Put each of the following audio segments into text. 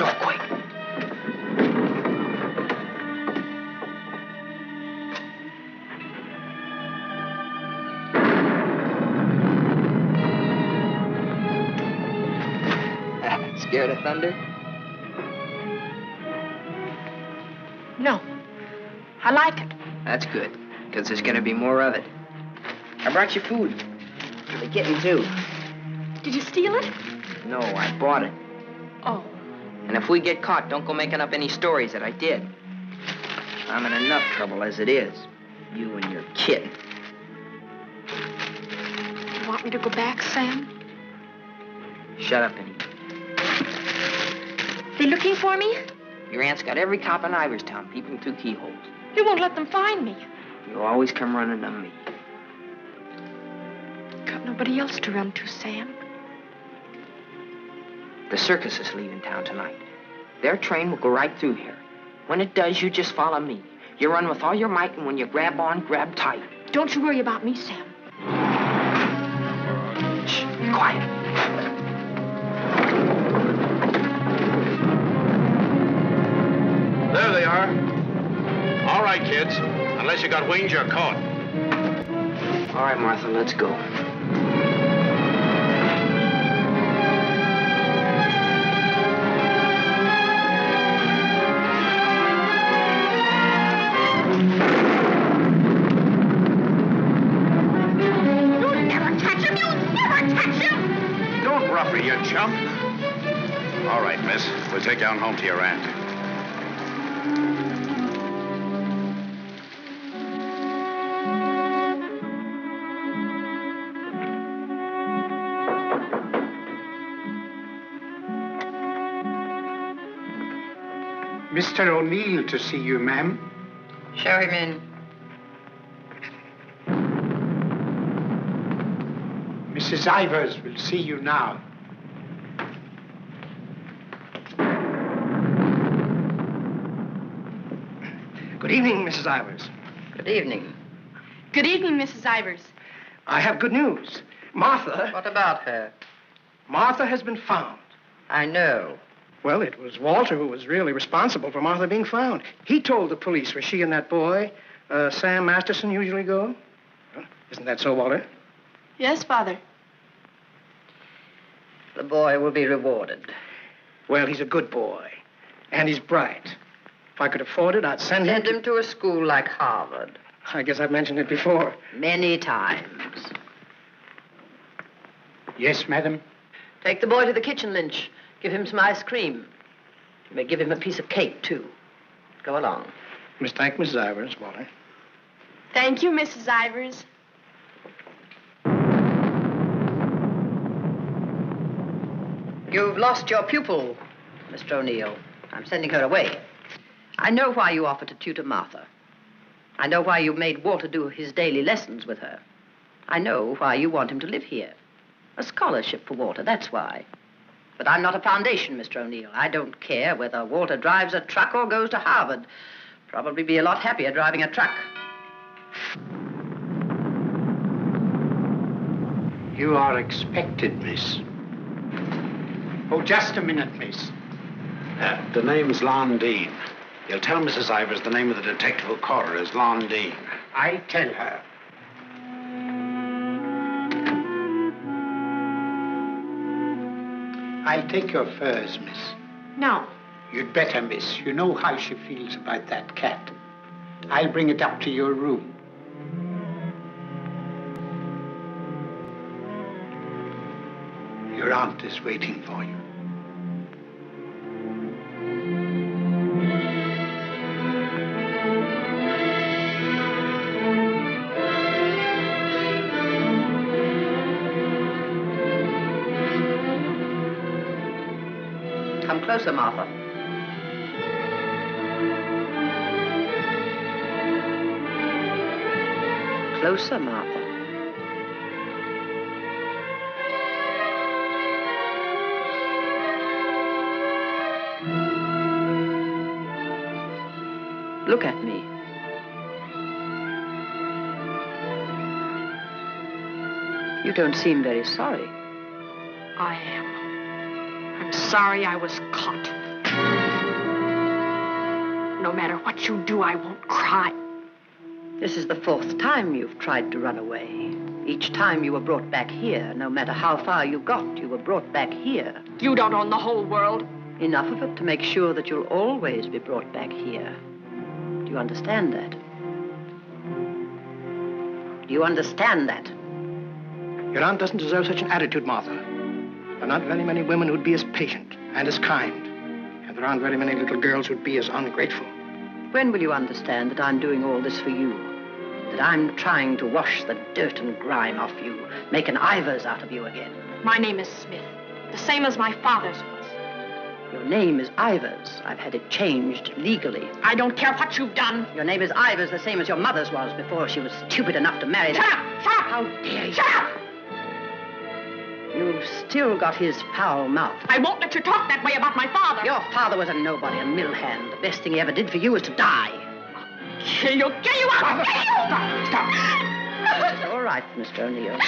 door quick. Scared of thunder? No. I like it. That's good, because there's going to be more of it. I brought you food. For the kitten, too. Did you steal it? No, I bought it. Oh. And if we get caught, don't go making up any stories that I did. I'm in enough trouble as it is. You and your kid. You want me to go back, Sam? Shut up, Penny. They looking for me? Your aunt's got every cop in Iverstown peeping through keyholes. You won't let them find me. You always come running to me. Got nobody else to run to, Sam. The circus is leaving town tonight. Their train will go right through here. When it does, you just follow me. You run with all your might, and when you grab on, grab tight. Don't you worry about me, Sam. Shh, be quiet. There they are. All right, kids. Unless you got wings, you're caught. All right, Martha, let's go. You'll never touch him! You'll never touch him! Don't rough her, you chump. All right, miss. We'll take you on home to your aunt. Mr. O'Neill to see you, ma'am. Show him in. Mrs. Ivers will see you now. Good evening, Mrs. Ivers. Good evening. Good evening, Mrs. Ivers. I have good news. Martha... What about her? Martha has been found. I know. Well, it was Walter who was really responsible for Martha being found. He told the police where she and that boy, Sam Masterson, usually go. Well, isn't that so, Walter? Yes, Father. The boy will be rewarded. Well, he's a good boy. And he's bright. If I could afford it, I'd send him... Send him to a school like Harvard. I guess I've mentioned it before. Many times. Yes, madam. Take the boy to the kitchen, Lynch. Give him some ice cream. You may give him a piece of cake, too. Go along. Thank Mrs. Ivers, Walter. Thank you, Mrs. Ivers. You've lost your pupil, Mr. O'Neill. I'm sending her away. I know why you offered to tutor Martha. I know why you made Walter do his daily lessons with her. I know why you want him to live here. A scholarship for Walter, that's why. But I'm not a foundation, Mr. O'Neill. I don't care whether Walter drives a truck or goes to Harvard. Probably be a lot happier driving a truck. You are expected, miss. Oh, just a minute, miss. The name's Lon Dean. You'll tell Mrs. Ivers the name of the detective who caught her is Lon Dean. I'll tell her. I'll take your furs, miss. No. You'd better, miss. You know how she feels about that cat. I'll bring it up to your room. Your aunt is waiting for you. Come closer, Martha. Closer, Martha. Look at me. You don't seem very sorry. I am. I'm sorry I was caught. No matter what you do, I won't cry. This is the 4th time you've tried to run away. Each time you were brought back here. No matter how far you got, you were brought back here. You don't own the whole world. Enough of it to make sure that you'll always be brought back here. Do you understand that? Do you understand that? Your aunt doesn't deserve such an attitude, Martha. There are not very many women who'd be as patient and as kind. And there aren't very many little girls who'd be as ungrateful. When will you understand that I'm doing all this for you? That I'm trying to wash the dirt and grime off you, make an Ivers out of you again? My name is Smith, the same as my father's was. Your name is Ivers. I've had it changed legally. I don't care what you've done. Your name is Ivers, the same as your mother's was before she was stupid enough to marry Shut that. up! Shut up! How dare you? Shut up! You've still got his foul mouth. I won't let you talk that way about my father. Your father was a nobody, a mill hand. The best thing he ever did for you was to die. Kill you! Kill you! I'll kill you! Stop! It's all right, Mr. O'Neill.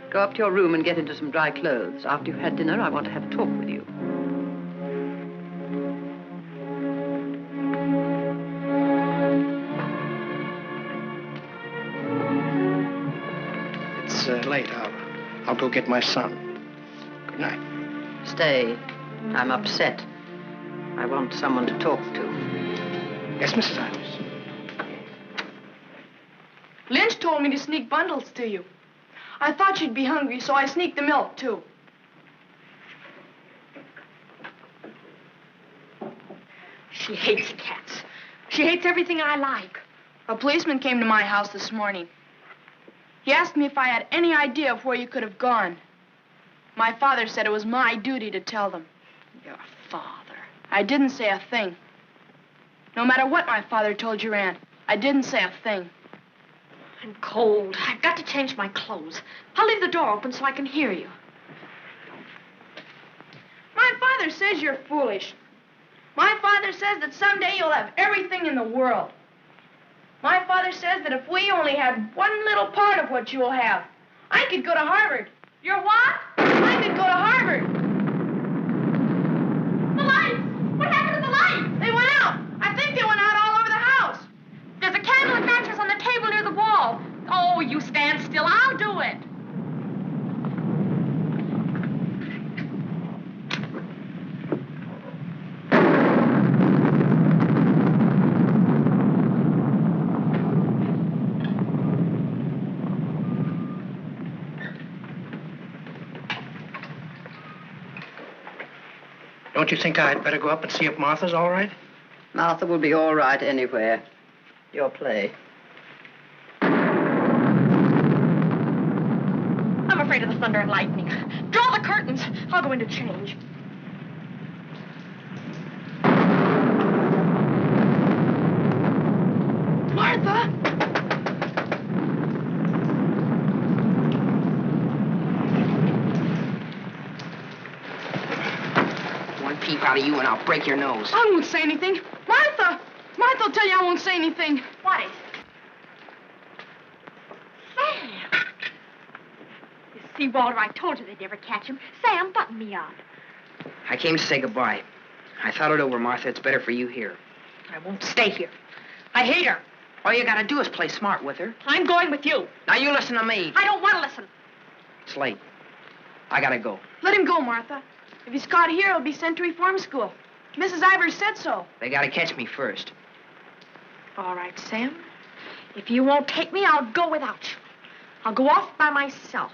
Go up to your room and get into some dry clothes. After you've had dinner, I want to have a talk with you. It's late. I'll go get my son. Good night. Stay. I'm upset. I want someone to talk to. Yes, Mrs. Ivers. Lynch told me to sneak bundles to you. I thought you'd be hungry, so I sneaked the milk, too. She hates cats. She hates everything I like. A policeman came to my house this morning. He asked me if I had any idea of where you could have gone. My father said it was my duty to tell them. Your father. I didn't say a thing. No matter what my father told your aunt, I didn't say a thing. I'm cold. I've got to change my clothes. I'll leave the door open so I can hear you. My father says you're foolish. My father says that someday you'll have everything in the world. My father says that if we only had one little part of what you'll have, I could go to Harvard. You're what? I could go to Harvard. The lights! What happened to the lights? They went out. I think they went out all over the house. There's a candle and mattress on the table near the wall. Oh, you stand still. I'll do it. Don't you think I'd better go up and see if Martha's all right? Martha will be all right anywhere. Your play. I'm afraid of the thunder and lightning. Draw the curtains. I'll go in to change. Martha! One peep out of you and I'll break your nose. I won't say anything. Martha! Martha will tell you I won't say anything. What is it? Sam! You see, Walter, I told you they'd never catch him. Sam, button me up. I came to say goodbye. I thought it over, Martha. It's better for you here. I won't stay here. I hate her. All you gotta do is play smart with her. I'm going with you. Now you listen to me. I don't want to listen. It's late. I gotta go. Let him go, Martha. If he's caught here, he'll be sent to reform school. Mrs. Ivers said so. They gotta catch me first. All right, Sam. If you won't take me, I'll go without you. I'll go off by myself.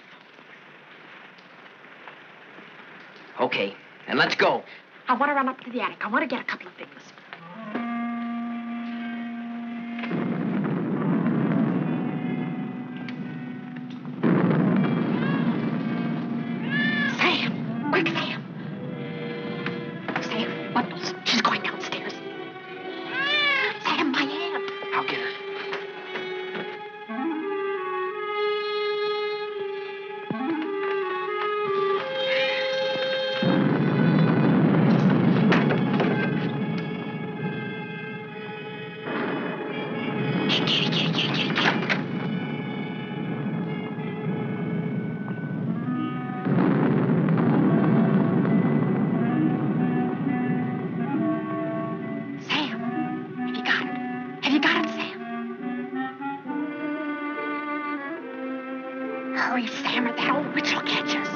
Okay, then let's go. I want to run up to the attic. I want to get a couple of things. Sam! Quick, Sam! Sam, bundles. She's going downstairs. Sam, my aunt. I'll get her. Hurry, Sam, or that old witch will catch us.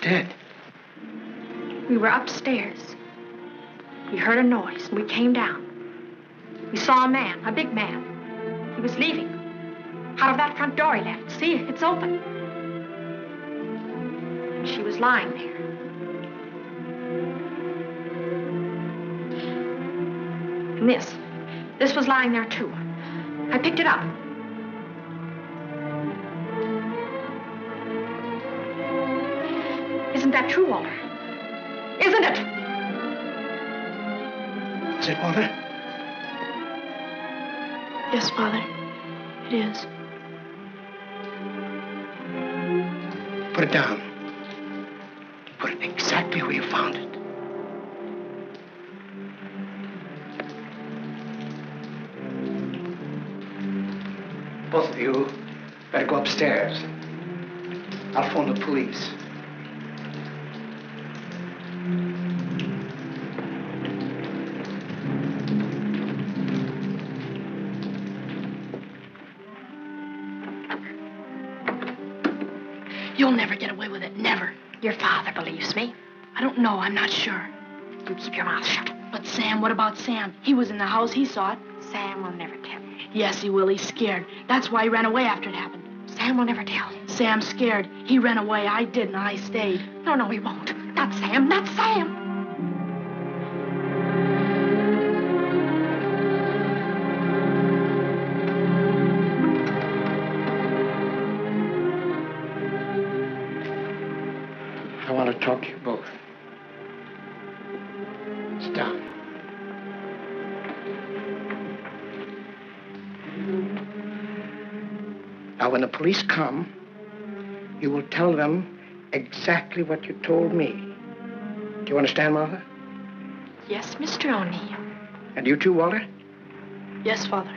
Dead. We were upstairs. We heard a noise, and we came down. We saw a man, a big man. He was leaving. Out of that front door he left. See, it's open. And she was lying there. And this was lying there, too. I picked it up. Isn't that true, Walter? Isn't it? Is it, Walter? Yes, Father. It is. Put it down. Put it exactly where you found it. Both of you better go upstairs. I'll phone the police. You'll never get away with it, never. Your father believes me. I don't know, I'm not sure. You keep your mouth shut. But Sam, what about Sam? He was in the house, he saw it. Sam will never tell. Yes, he will, he's scared. That's why he ran away after it happened. Sam will never tell. Sam's scared. He ran away, I didn't, I stayed. No, he won't. Not Sam, not Sam. I want to talk to you both. Sit down. Now, when the police come, you will tell them exactly what you told me. Do you understand, Martha? Yes, Mr. O'Neill. And you too, Walter? Yes, Father.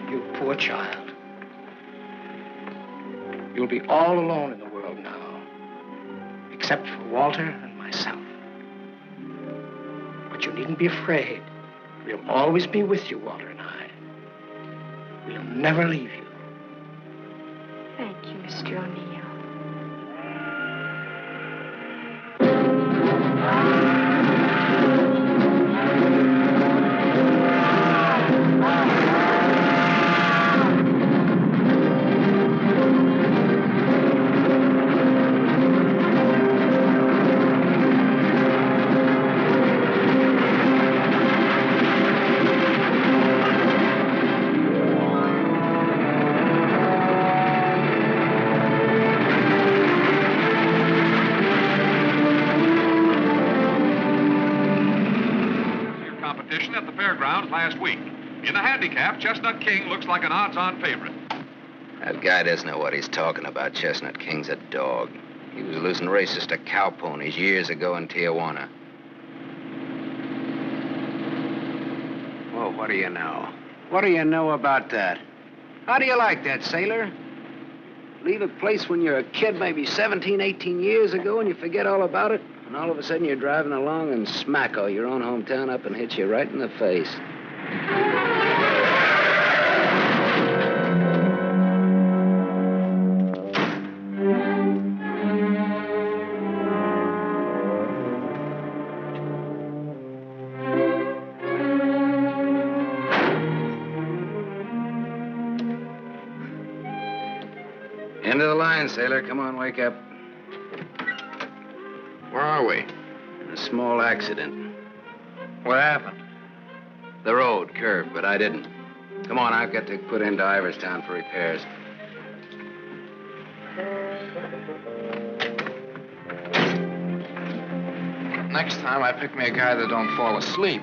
You poor child. You'll be all alone in the world now, except for Walter and myself. But you needn't be afraid. We'll always be with you, Walter and I. We'll never leave you. Thank you, Mr. O'Neill. Last week. In the handicap, Chestnut King looks like an odds-on favorite. That guy doesn't know what he's talking about. Chestnut King's a dog. He was losing races to cow ponies years ago in Tijuana. Well, what do you know? What do you know about that? How do you like that, sailor? Leave a place when you're a kid, maybe 17, 18 years ago, and you forget all about it, and all of a sudden you're driving along and smacko, your own hometown up and hits you right in the face. End of the line, sailor. Come on, wake up. Where are we? In a small accident. What happened? The road curved, but I didn't. Come on, I've got to put into Iverstown for repairs. Next time, I pick me a guy that don't fall asleep.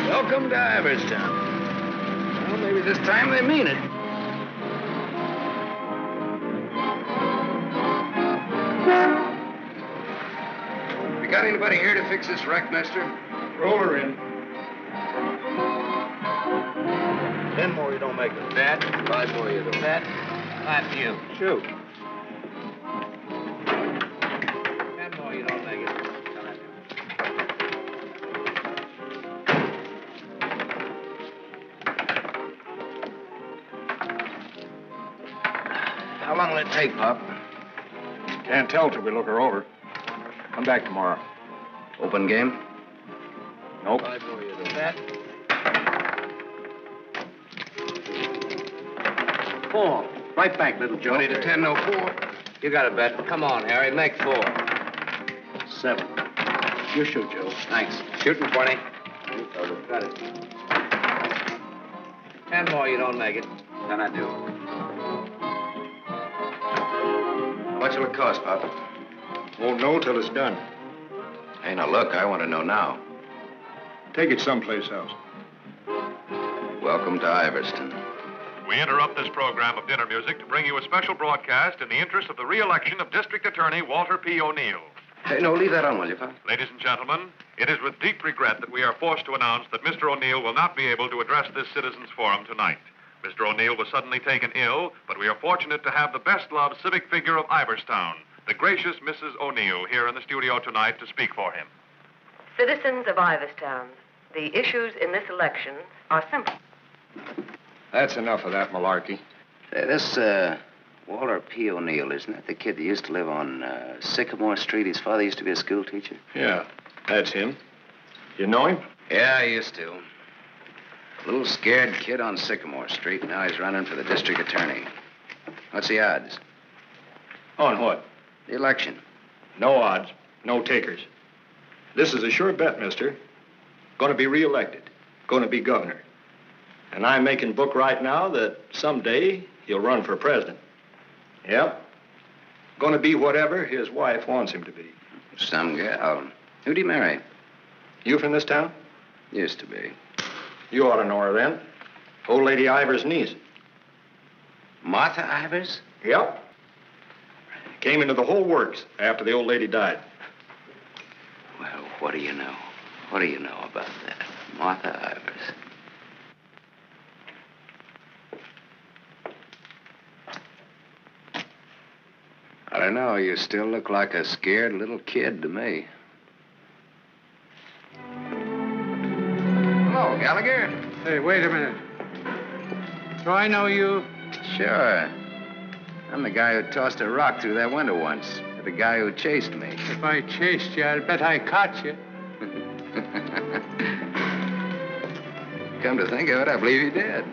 Welcome to Iverstown. Well, maybe this time they mean it. You got anybody here to fix this wreck, mister? Roll her in. 10 more, you don't make it. Bet. 5 more, you don't. Bet. 5 for you. Shoot. 10 more, you don't make it. How long will it take, Pop? Can't tell till we look her over. Come back tomorrow. Open game? Nope. 5 more, you don't. Bet. 4. Right back, little Joe. 20 to 10, no 4. You got a bet. Come on, Harry. Make 4. 7. You shoot, Joe. Thanks. Shooting 20. You fellas got it. 10 more, you don't make it. Then I do. How much will it cost, Pop? Won't know till it's done. Hey, now look, I want to know now. Take it someplace else. Welcome to Iverstown. We interrupt this program of dinner music to bring you a special broadcast in the interest of the re-election of District Attorney Walter P. O'Neill. Hey, no, leave that on, will you, Pop? Ladies and gentlemen, it is with deep regret that we are forced to announce that Mr. O'Neill will not be able to address this citizens' forum tonight. Mr. O'Neill was suddenly taken ill, but we are fortunate to have the best-loved civic figure of Iverstown, the gracious Mrs. O'Neill, here in the studio tonight to speak for him. Citizens of Iverstown, the issues in this election are simple. That's enough of that malarkey. Say, this, Walter P. O'Neill, isn't that the kid that used to live on Sycamore Street? His father used to be a school teacher. Yeah, that's him. You know him? Yeah, I used to. Little scared kid on Sycamore Street. Now he's running for the district attorney. What's the odds? On what? The election. No odds. No takers. This is a sure bet, mister. Going to be reelected. Going to be governor. And I'm making book right now that someday he'll run for president. Yep. Going to be whatever his wife wants him to be. Some gal. Who'd he marry? You from this town? Used to be. You ought to know her then. Old Lady Ivers' niece. Martha Ivers? Yep. Came into the whole works after the old lady died. Well, what do you know? What do you know about that? Martha Ivers. I don't know. You still look like a scared little kid to me. Hello, Gallagher. Hey, wait a minute. Do I know you? Sure. I'm the guy who tossed a rock through that window once. The guy who chased me. If I chased you, I'd bet I caught you. Come to think of it, I believe you did.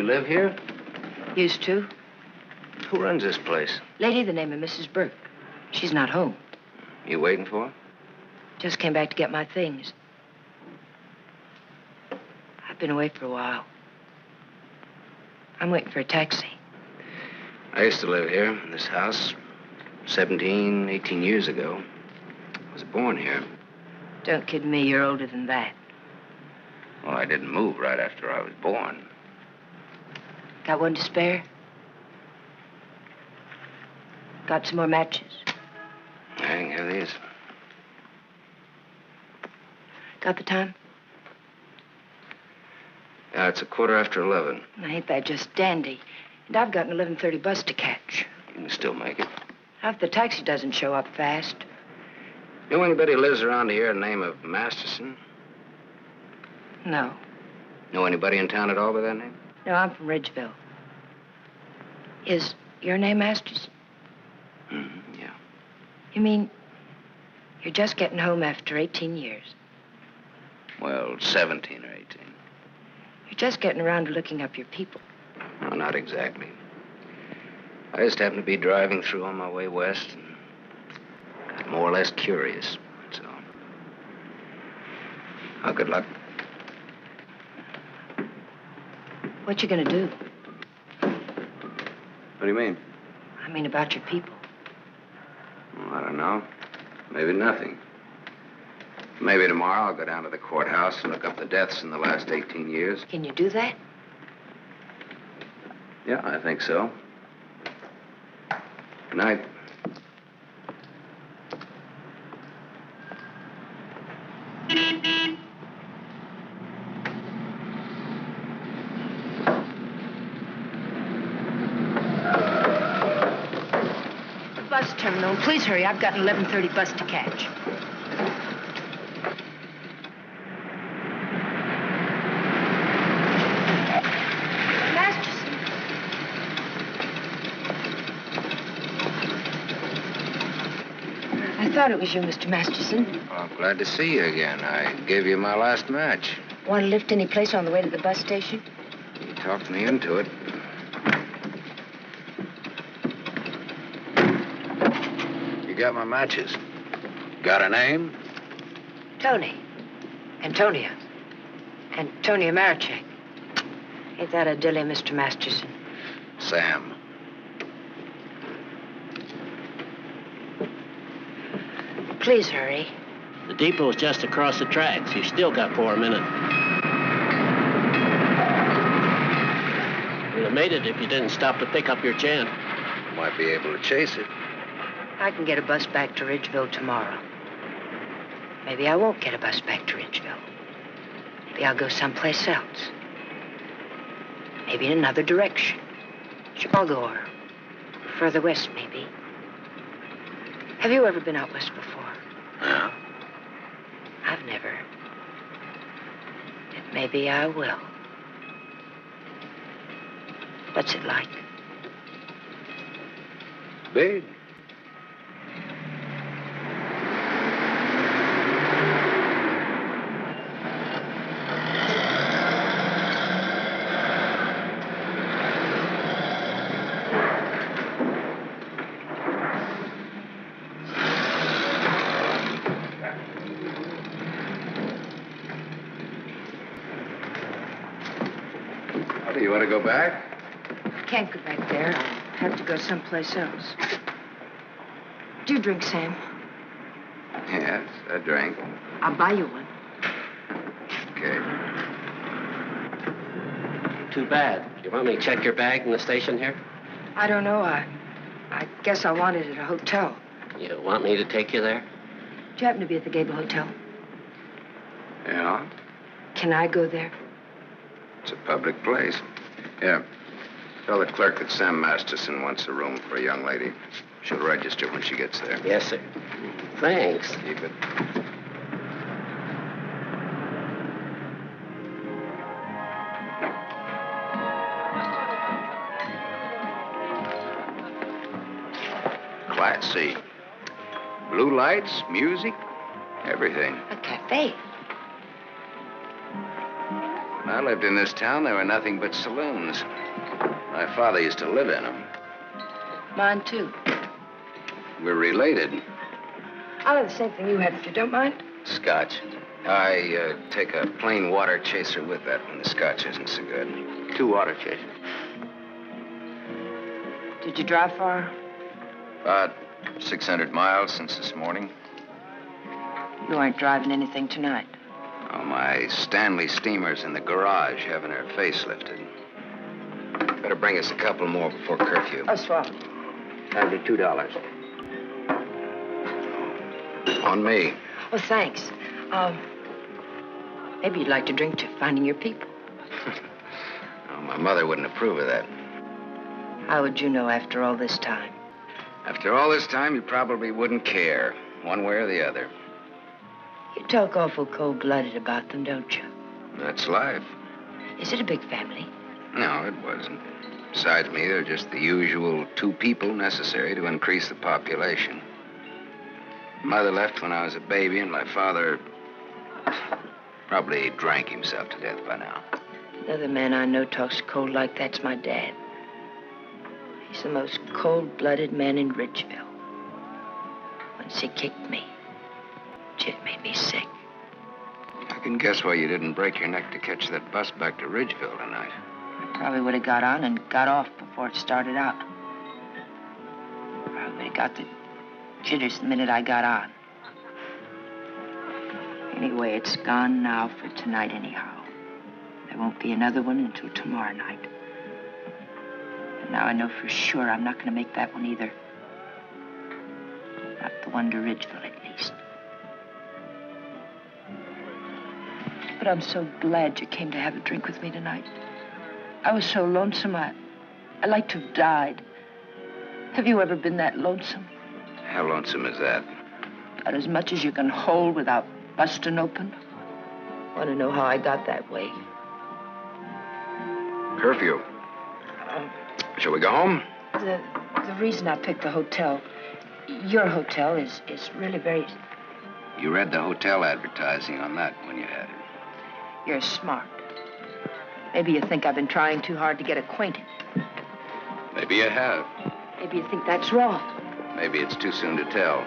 live here? Used to. Who runs this place? Lady, the name of Mrs. Burke. She's not home. You waiting for her? Just came back to get my things. I've been away for a while. I'm waiting for a taxi. I used to live here in this house 17, 18 years ago. I was born here. Don't kid me, you're older than that. Well, I didn't move right after I was born. Got one to spare? Got some more matches? I can have these. Got the time? Yeah, it's 11:15. Now, ain't that just dandy? And I've got an 11:30 bus to catch. You can still make it. Now, if the taxi doesn't show up fast. Know anybody who lives around here the name of Masterson? No. Know anybody in town at all by that name? No, I'm from Ridgeville. Is your name Masters? Yeah. You mean you're just getting home after 18 years? Well, 17 or 18. You're just getting around to looking up your people. No, not exactly. I just happened to be driving through on my way west and got more or less curious, that's all. Oh, good luck. What you gonna do? What do you mean? I mean about your people. Well, I don't know. Maybe nothing. Maybe tomorrow I'll go down to the courthouse and look up the deaths in the last 18 years. Can you do that? Yeah, I think so. Good night. The bus terminal. Please hurry. I've got an 11:30 bus to catch. I thought it was you, Mr. Masterson. Well, I'm glad to see you again. I gave you my last match. Want to lift any place on the way to the bus station? You talked me into it. You got my matches. Got a name? Tony. Antonia. Antonia Marichek. Ain't that a dilly, Mr. Masterson? Sam. Please hurry. The depot's just across the tracks. You still got 4 minutes. You'd have made it if you didn't stop to pick up your chant. Might be able to chase it. I can get a bus back to Ridgeville tomorrow. Maybe I won't get a bus back to Ridgeville. Maybe I'll go someplace else. Maybe in another direction. Chicago or further west, maybe. Have you ever been out west before? No. I've never. But maybe I will. What's it like? Big. Do you want to go back? I can't go back there. I'll have to go someplace else. Do you drink, Sam? Yes, a drink. I'll buy you one. Okay. Too bad. You want me to check your bag in the station here? I don't know. I guess I want it at a hotel. You want me to take you there? Do you happen to be at the Gable Hotel? Yeah? Can I go there? It's a public place. Yeah. Tell the clerk that Sam Masterson wants a room for a young lady. She'll register when she gets there. Yes, sir. Thanks. Keep it. Class C. Blue lights, music, everything. A cafe. When I lived in this town, there were nothing but saloons. My father used to live in them. Mine, too. We're related. I'll have the same thing you had, if you don't mind. Scotch. I take a plain water chaser with that when the scotch isn't so good. 2 water chasers. Did you drive far? About 600 miles since this morning. You aren't driving anything tonight. Oh, my Stanley steamer's in the garage having her face lifted. Better bring us a couple more before curfew. Oh, swell. That'll be $2. On me. Oh, thanks. Maybe you'd like to drink to finding your people. Oh, my mother wouldn't approve of that. How would you know after all this time? After all this time, you probably wouldn't care, one way or the other. You talk awful cold-blooded about them, don't you? That's life. Is it a big family? No, it wasn't. Besides me, there are just the usual 2 people necessary to increase the population. Mother left when I was a baby, and my father probably drank himself to death by now. Another man I know talks cold like that's my dad. He's the most cold-blooded man in Ridgeville. Once he kicked me. It made me sick. I can guess why you didn't break your neck to catch that bus back to Ridgeville tonight. I probably would have got on and got off before it started out. Probably would have got the jitters the minute I got on. Anyway, it's gone now for tonight anyhow. There won't be another one until tomorrow night. And now I know for sure I'm not going to make that one either. Not the one to Ridgeville, at least. But I'm so glad you came to have a drink with me tonight. I was so lonesome, I'd like to have died. Have you ever been that lonesome? How lonesome is that? About as much as you can hold without busting open. Want to know how I got that way? Curfew. Shall we go home? The reason I picked the hotel, your hotel, is really very... You read the hotel advertising on that when you had it. You're smart. Maybe you think I've been trying too hard to get acquainted. Maybe you have. Maybe you think that's wrong. Maybe it's too soon to tell.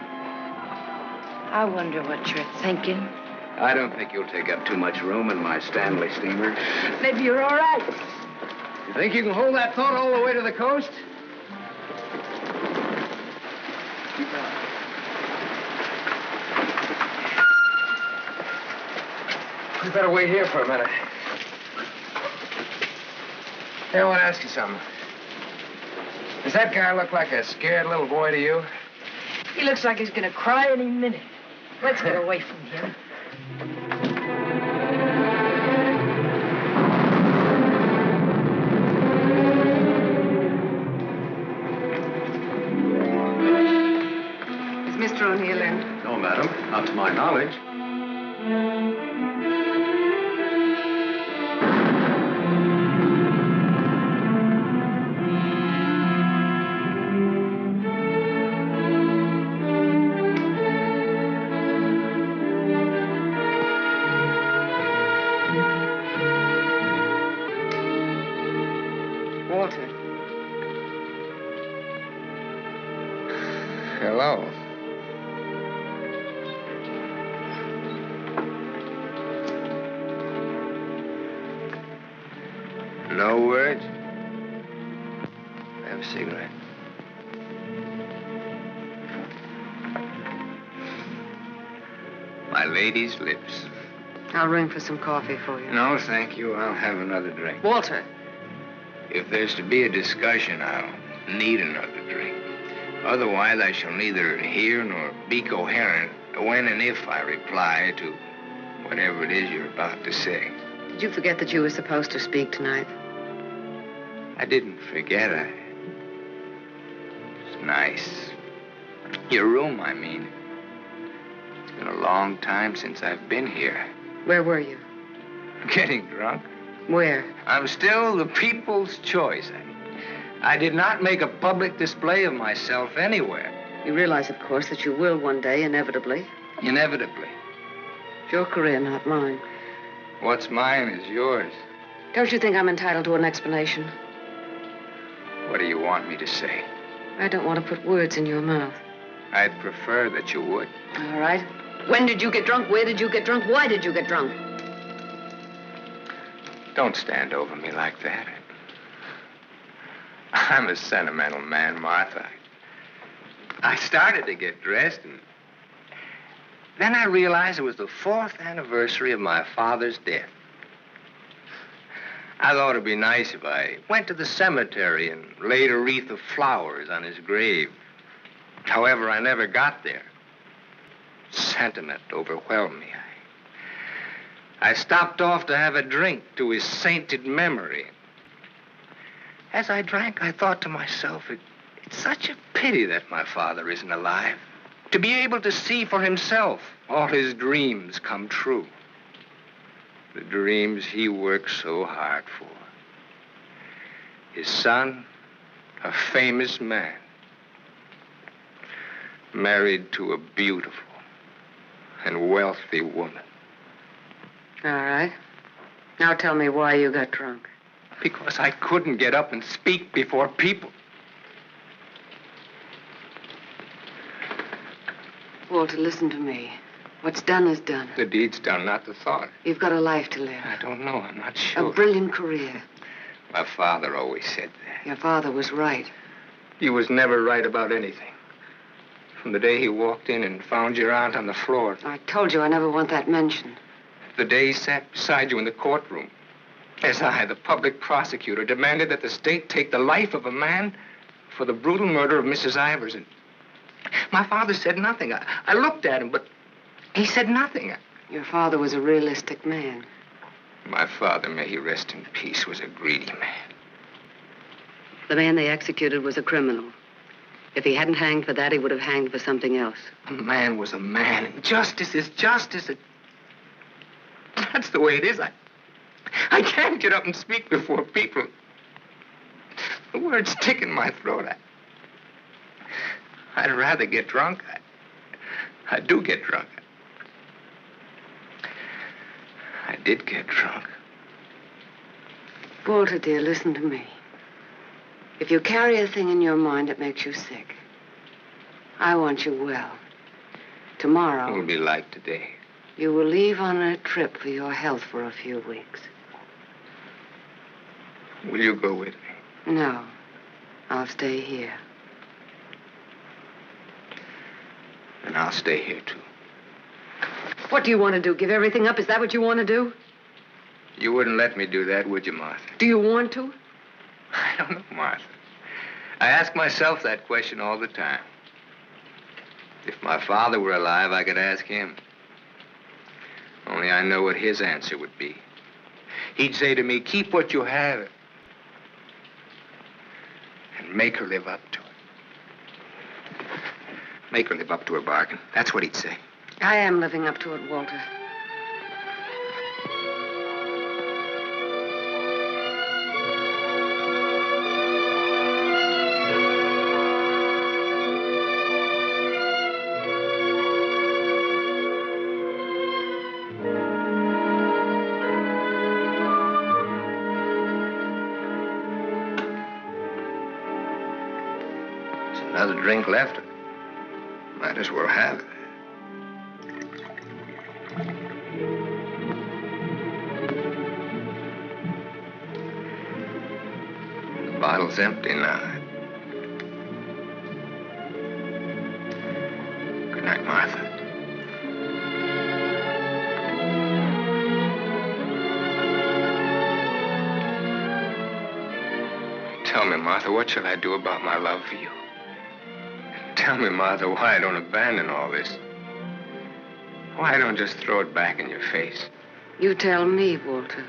I wonder what you're thinking. I don't think you'll take up too much room in my Stanley steamer. Maybe you're all right. You think you can hold that thought all the way to the coast? We better wait here for a minute. Hey, I want to ask you something. Does that guy look like a scared little boy to you? He looks like he's going to cry any minute. Let's get away from here. Is Mr. O'Neill in? No, madam. Not to my knowledge. Walter. Hello. No words? Have a cigarette. My lady's lips. I'll ring for some coffee for you. No, thank you. I'll have another drink. Walter. If there's to be a discussion, I'll need another drink. Otherwise, I shall neither hear nor be coherent when and if I reply to whatever it is you're about to say. Did you forget that you were supposed to speak tonight? I didn't forget. It's nice. Your room, I mean. It's been a long time since I've been here. Where were you? Getting drunk. Where? I'm still the people's choice. I did not make a public display of myself anywhere. You realize, of course, that you will one day, inevitably. Inevitably. It's your career, not mine. What's mine is yours. Don't you think I'm entitled to an explanation? What do you want me to say? I don't want to put words in your mouth. I'd prefer that you would. All right. When did you get drunk? Where did you get drunk? Why did you get drunk? Don't stand over me like that. I'm a sentimental man, Martha. I started to get dressed, and then I realized it was the 4th anniversary of my father's death. I thought it'd be nice if I went to the cemetery and laid a wreath of flowers on his grave. However, I never got there. Sentiment overwhelmed me. I stopped off to have a drink to his sainted memory. As I drank, I thought to myself, it's such a pity that my father isn't alive. To be able to see for himself all his dreams come true. The dreams he worked so hard for. His son, a famous man, married to a beautiful and wealthy woman. All right. Now tell me why you got drunk. Because I couldn't get up and speak before people. Walter, listen to me. What's done is done. The deed's done, not the thought. You've got a life to live. I don't know. I'm not sure. A brilliant career. My father always said that. Your father was right. He was never right about anything. From the day he walked in and found your aunt on the floor. I told you I never want that mentioned. The day he sat beside you in the courtroom. As I, the public prosecutor, demanded that the state take the life of a man for the brutal murder of Mrs. Ivers. And my father said nothing. I looked at him, but he said nothing. Your father was a realistic man. My father, may he rest in peace, was a greedy man. The man they executed was a criminal. If he hadn't hanged for that, he would have hanged for something else. A man was a man, and justice is justice. That's the way it is. I can't get up and speak before people. The words stick in my throat. I'd rather get drunk. I do get drunk. I did get drunk. Walter, dear, listen to me. If you carry a thing in your mind that makes you sick, I want you well. Tomorrow... It'll be like today. You will leave on a trip for your health for a few weeks. Will you go with me? No. I'll stay here. And I'll stay here, too. What do you want to do? Give everything up? Is that what you want to do? You wouldn't let me do that, would you, Martha? Do you want to? I don't know, Martha. I ask myself that question all the time. If my father were alive, I could ask him. Only I know what his answer would be. He'd say to me, keep what you have and make her live up to it. Make her live up to her bargain. That's what he'd say. I am living up to it, Walter. There's another drink left. Might as well have it. The bottle's empty now. Good night, Martha. Tell me, Martha, what shall I do about my love for you? Tell me, Martha, why I don't abandon all this. Why I don't just throw it back in your face. You tell me, Walter.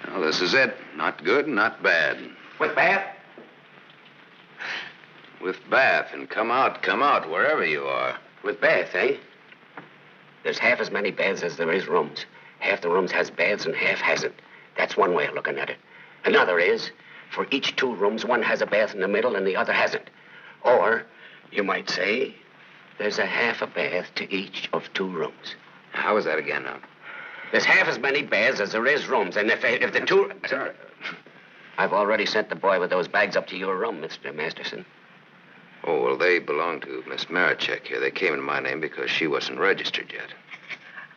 Well, this is it. Not good, not bad. With bath? With bath, and come out, wherever you are. With bath, eh? There's half as many baths as there is rooms. Half the rooms has baths and half hasn't. That's one way of looking at it. Another is, for each 2 rooms, one has a bath in the middle and the other hasn't. Or, you might say, there's a half a bath to each of 2 rooms. How is that again now? There's half as many baths as there is rooms, and if the 2... Sorry. I've already sent the boy with those bags up to your room, Mr. Masterson. Oh, well, they belong to Miss Marichek here. They came in my name because she wasn't registered yet.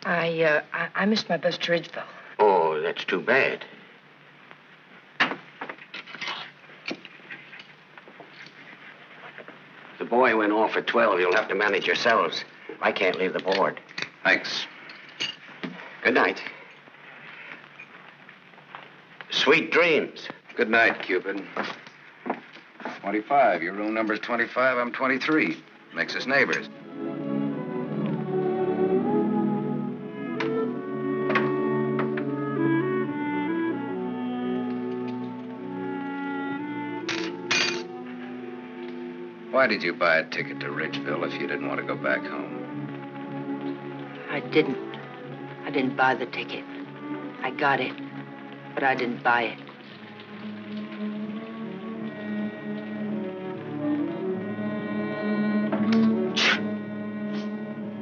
I missed my bus to Ridgeville. Oh, that's too bad. The boy went off at 12. You'll have to manage yourselves. I can't leave the board. Thanks. Good night. Sweet dreams. Good night, Cupid. 25. Your room number's 25. I'm 23. Makes us neighbors. Why did you buy a ticket to Ridgeville if you didn't want to go back home? I didn't. I didn't buy the ticket. I got it, but I didn't buy it.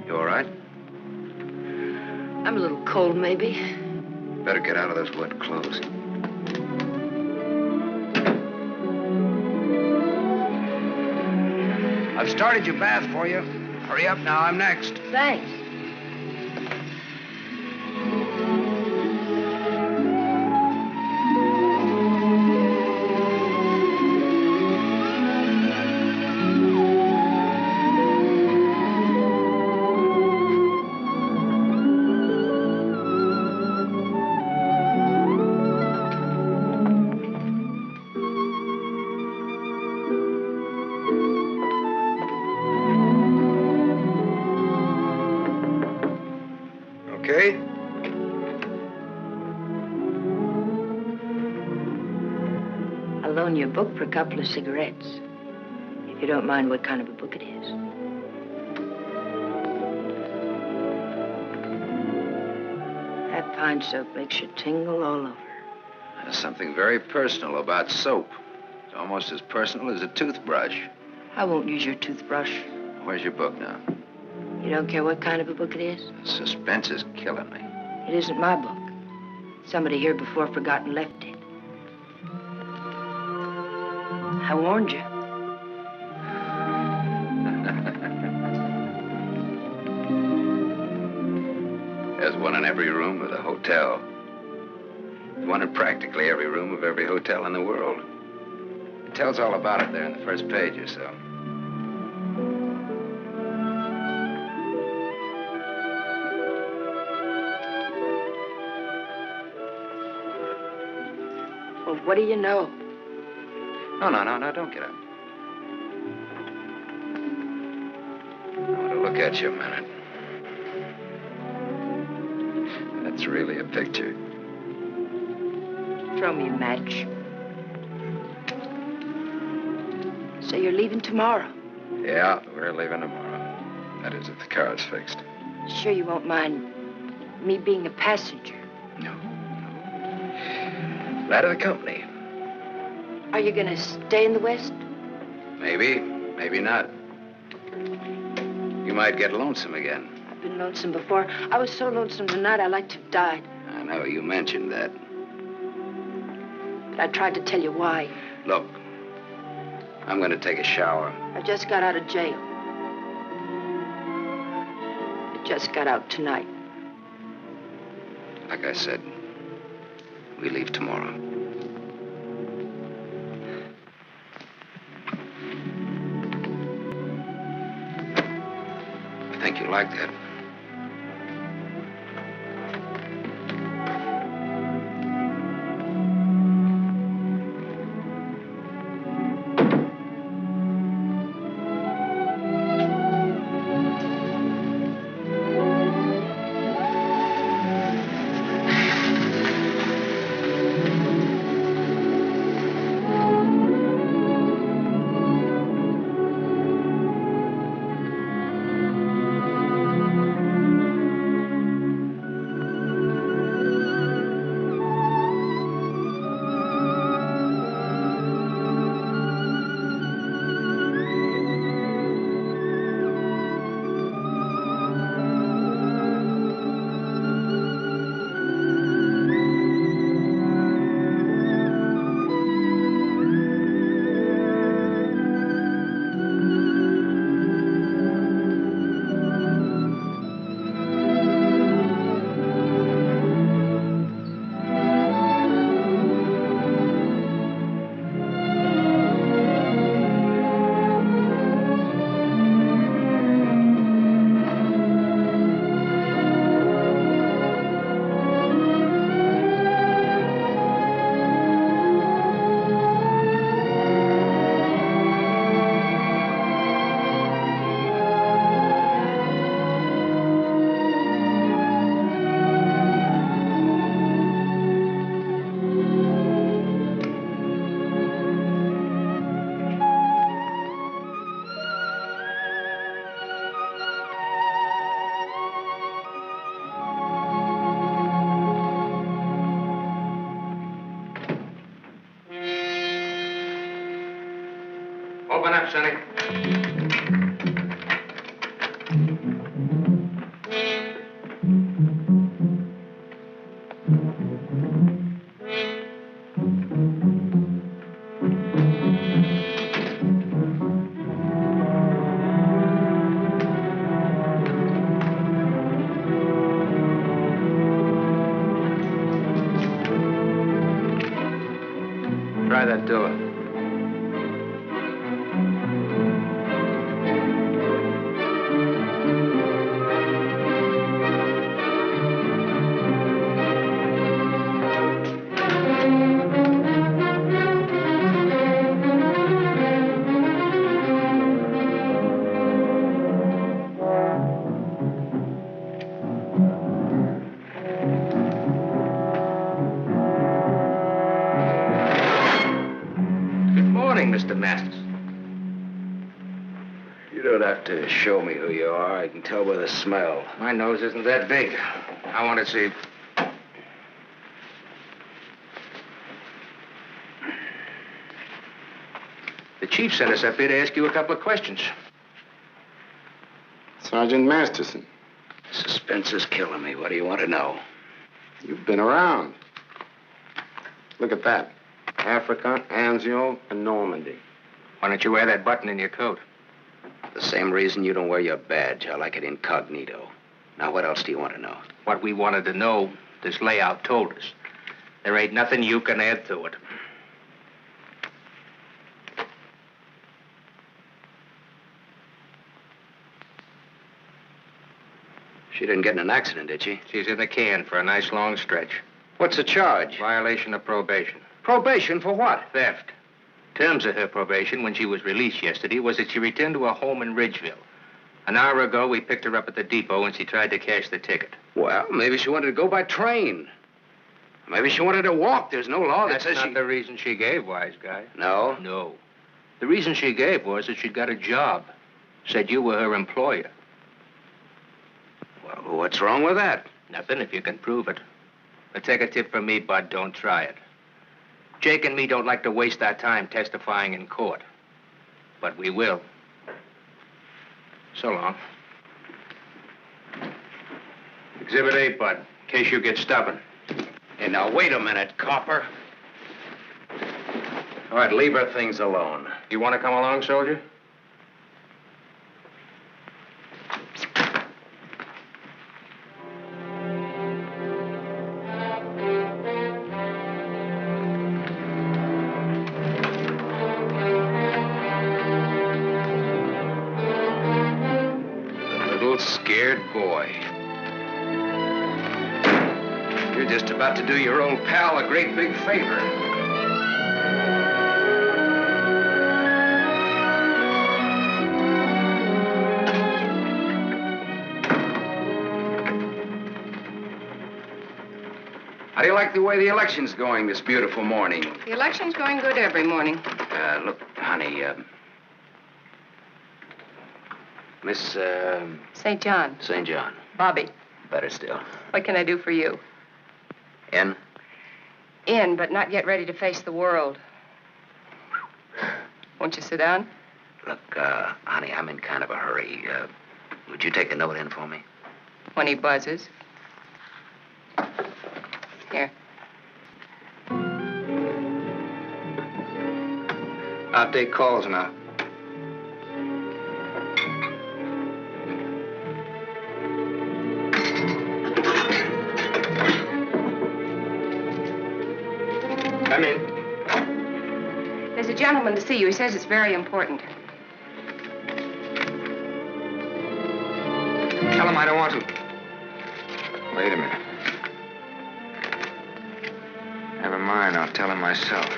You all right? I'm a little cold, maybe. Better get out of those wet clothes. I've started your bath for you. Hurry up now, I'm next. Thanks. Okay? I'll loan you a book for a couple of cigarettes. If you don't mind what kind of a book it is. That pine soap makes you tingle all over. There's something very personal about soap. It's almost as personal as a toothbrush. I won't use your toothbrush. Where's your book now? You don't care what kind of a book it is? The suspense is killing me. It isn't my book. Somebody here before forgot and left it. I warned you. There's one in every room of the hotel. There's one in practically every room of every hotel in the world. It tells all about it there in the first page or so. Well, what do you know? No, don't get up. I want to look at you a minute. That's really a picture. Throw me a match. So you're leaving tomorrow? Yeah, we're leaving tomorrow. That is, if the car's fixed. Sure you won't mind me being a passenger? Glad of the company. Are you going to stay in the West? Maybe, maybe not. You might get lonesome again. I've been lonesome before. I was so lonesome tonight I like to have died. I know, you mentioned that. But I tried to tell you why. Look, I'm going to take a shower. I just got out of jail. I just got out tonight. Like I said, we leave tomorrow. I think you like that. Open up, Sonny. Try that door. Mr. Masters. You don't have to show me who you are. I can tell by the smell. My nose isn't that big. I want to see. The chief sent us up here to ask you a couple of questions. Sergeant Masterson. Suspense is killing me. What do you want to know? You've been around. Look at that. Africa, Anzio, and Normandy. Why don't you wear that button in your coat? The same reason you don't wear your badge. I like it incognito. Now, what else do you want to know? What we wanted to know, this layout told us. There ain't nothing you can add to it. She didn't get in an accident, did she? She's in the can for a nice long stretch. What's the charge? Violation of probation. Probation for what? Theft. Terms of her probation when she was released yesterday was that she returned to her home in Ridgeville. An hour ago, we picked her up at the depot and she tried to cash the ticket. Well, maybe she wanted to go by train. Maybe she wanted to walk. There's no law that says That's not the reason she gave, wise guy. No? No. The reason she gave was that she got a job. Said you were her employer. Well, what's wrong with that? Nothing if you can prove it. But take a tip from me, Bud, don't try it. Jake and me don't like to waste our time testifying in court. But we will. So long. Exhibit 8, Bud, in case you get stubborn. Hey, now, wait a minute, copper. All right, leave her things alone. You want to come along, soldier? Scared boy. You're just about to do your old pal a great big favor. How do you like the way the election's going this beautiful morning? The election's going good every morning. Look, honey, Miss, St. John. St. John. Bobby. Better still. What can I do for you? In? In, but not yet ready to face the world. Won't you sit down? Look, honey, I'm in kind of a hurry. Would you take a note in for me? When he buzzes. Here. I'll take calls now. Come in. There's a gentleman to see you. He says it's very important. Tell him I don't want to. Wait a minute. Never mind, I'll tell him myself.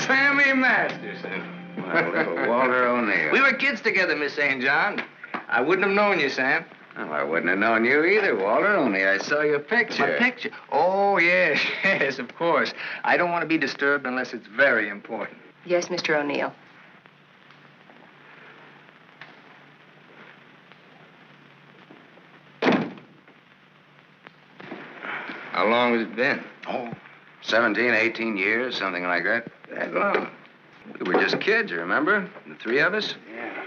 Sammy Masterson. Well, little Walter O'Neill. We were kids together, Miss St. John. I wouldn't have known you, Sam. Well, I wouldn't have known you either, Walter, only I saw your picture. My picture? Oh, yes, yes, of course. I don't want to be disturbed unless it's very important. Yes, Mr. O'Neill. How long has it been? Oh, 17, 18 years, something like that. That long. We were just kids, you remember? The three of us? yeah.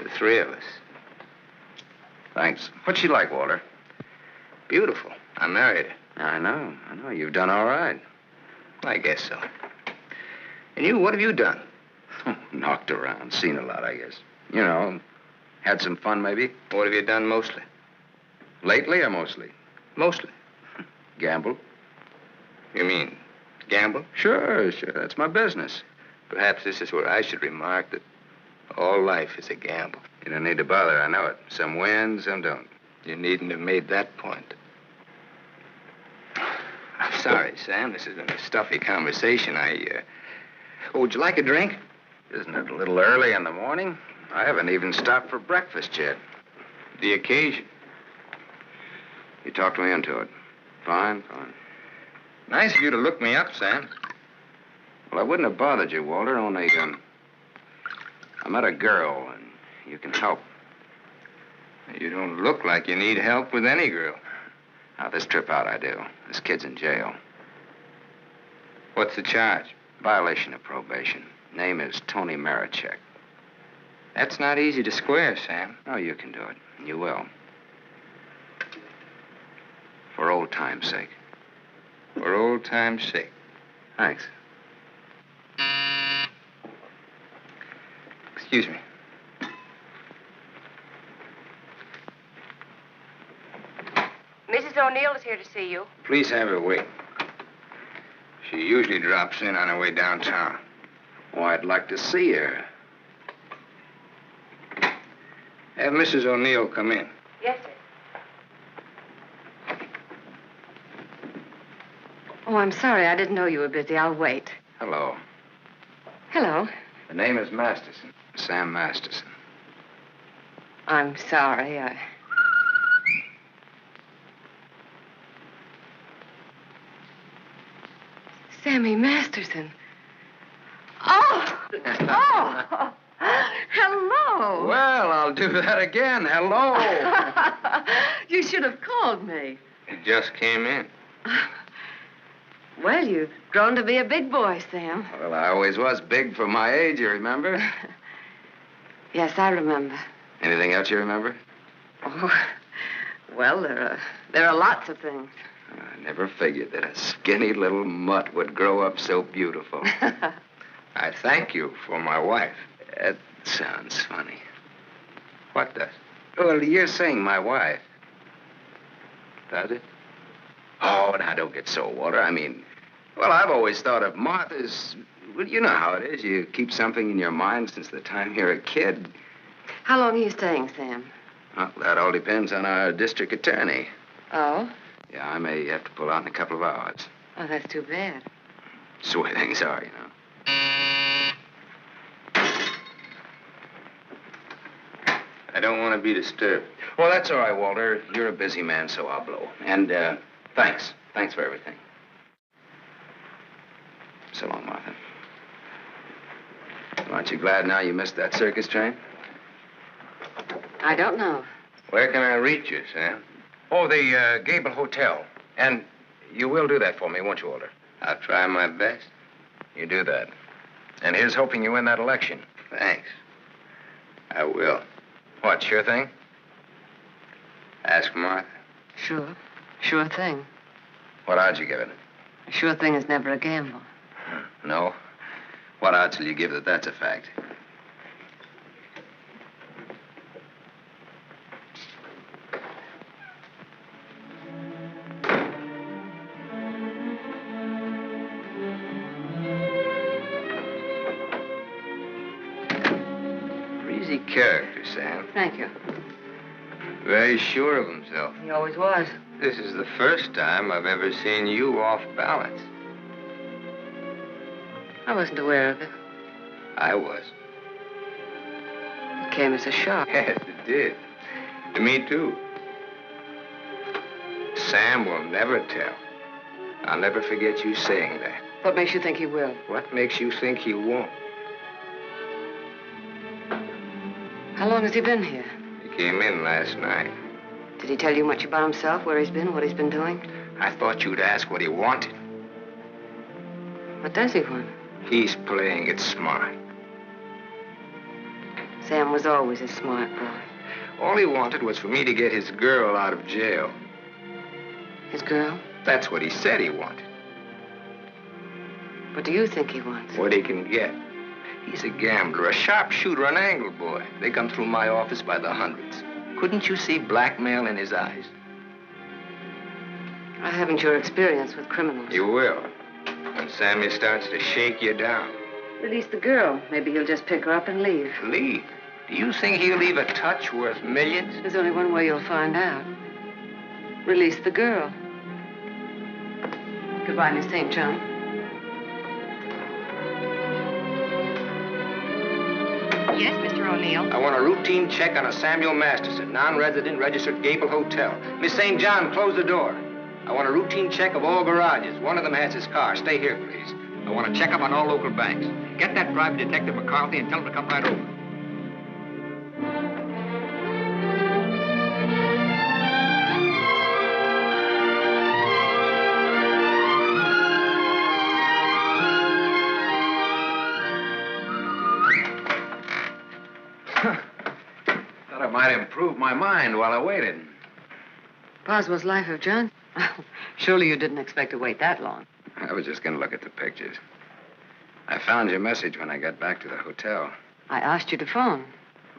The three of us. Thanks. What's she like, Walter? Beautiful. I married her. I know. You've done all right. I guess so. And you, what have you done? Knocked around, seen a lot, I guess. You know, had some fun, maybe. What have you done mostly? Lately or mostly? Mostly. Gamble. You mean gamble? Sure. That's my business. Perhaps this is where I should remark that all life is a gamble. You don't need to bother, I know it. Some win, some don't. You needn't have made that point. I'm sorry, Sam. This has been a stuffy conversation. Oh, would you like a drink? Isn't it a little early in the morning? I haven't even stopped for breakfast yet. The occasion. You talked me into it. Fine. Nice of you to look me up, Sam. Well, I wouldn't have bothered you, Walter, only, I met a girl, and you can help. You don't look like you need help with any girl. Now, this trip out I do. This kid's in jail. What's the charge? Violation of probation. Name is Tony Marichek. That's not easy to square, Sam. Oh, you can do it. You will. For old time's sake. For old time's sake. Thanks. Excuse me. Mrs. O'Neill is here to see you. Please have her wait. She usually drops in on her way downtown. Oh, I'd like to see her. Have Mrs. O'Neill come in. Yes, sir. Oh, I'm sorry. I didn't know you were busy. I'll wait. Hello. Hello. The name is Masterson. Sam Masterson. I'm sorry. Sammy Masterson. Oh! Hello. Well, I'll do that again. Hello. You should have called me. He just came in. Well, you've grown to be a big boy, Sam. Well, I always was big for my age, you remember? Yes, I remember. Anything else you remember? Oh, well, there are lots of things. I never figured that a skinny little mutt would grow up so beautiful. I thank you for my wife. That sounds funny. What does? Well, you're saying my wife. Does it? Oh, now, don't get so, Walter. I mean, well, I've always thought of Martha's... Well, you know how it is. You keep something in your mind since the time you're a kid. How long are you staying, Sam? Well, that all depends on our district attorney. Oh? Yeah, I may have to pull out in a couple of hours. Oh, that's too bad. That's the way things are, you know. I don't want to be disturbed. Well, that's all right, Walter. You're a busy man, so I'll blow. And, thanks. Thanks for everything. So long, Martha. Aren't you glad now you missed that circus train? I don't know. Where can I reach you, Sam? Oh, the Gable Hotel. And you will do that for me, won't you, Walter? I'll try my best. You do that. And here's hoping you win that election. Thanks. I will. What, sure thing? Ask Martha. Sure. Sure thing. What odds you give it? A sure thing is never a gamble. No? What odds will you give that that's a fact? Easy character, Sam. Thank you. Very sure of himself. He always was. This is the first time I've ever seen you off balance. I wasn't aware of it. I was. It came as a shock. Yes, it did. To me, too. Sam will never tell. I'll never forget you saying that. What makes you think he will? What makes you think he won't? How long has he been here? He came in last night. Did he tell you much about himself, where he's been, what he's been doing? I thought you'd ask what he wanted. What does he want? He's playing it smart. Sam was always a smart boy. All he wanted was for me to get his girl out of jail. His girl? That's what he said he wanted. What do you think he wants? What he can get. He's a gambler, a sharpshooter, an angle boy. They come through my office by the hundreds. Couldn't you see blackmail in his eyes? I haven't your experience with criminals. You will. When Sammy starts to shake you down. Release the girl. Maybe he'll just pick her up and leave. Leave? Do you think he'll leave a touch worth millions? There's only one way you'll find out. Release the girl. Goodbye, Miss St. John. Yes, Mr. O'Neill. I want a routine check on a Samuel Masterson, non-resident, registered Gable Hotel. Miss St. John, close the door. I want a routine check of all garages. One of them has his car. Stay here, please. I want to check up on all local banks. Get that private detective McCarthy and tell him to come right over. Thought I might improve my mind while I waited. Boswell's Life of John? Surely you didn't expect to wait that long. I was just going to look at the pictures. I found your message when I got back to the hotel. I asked you to phone.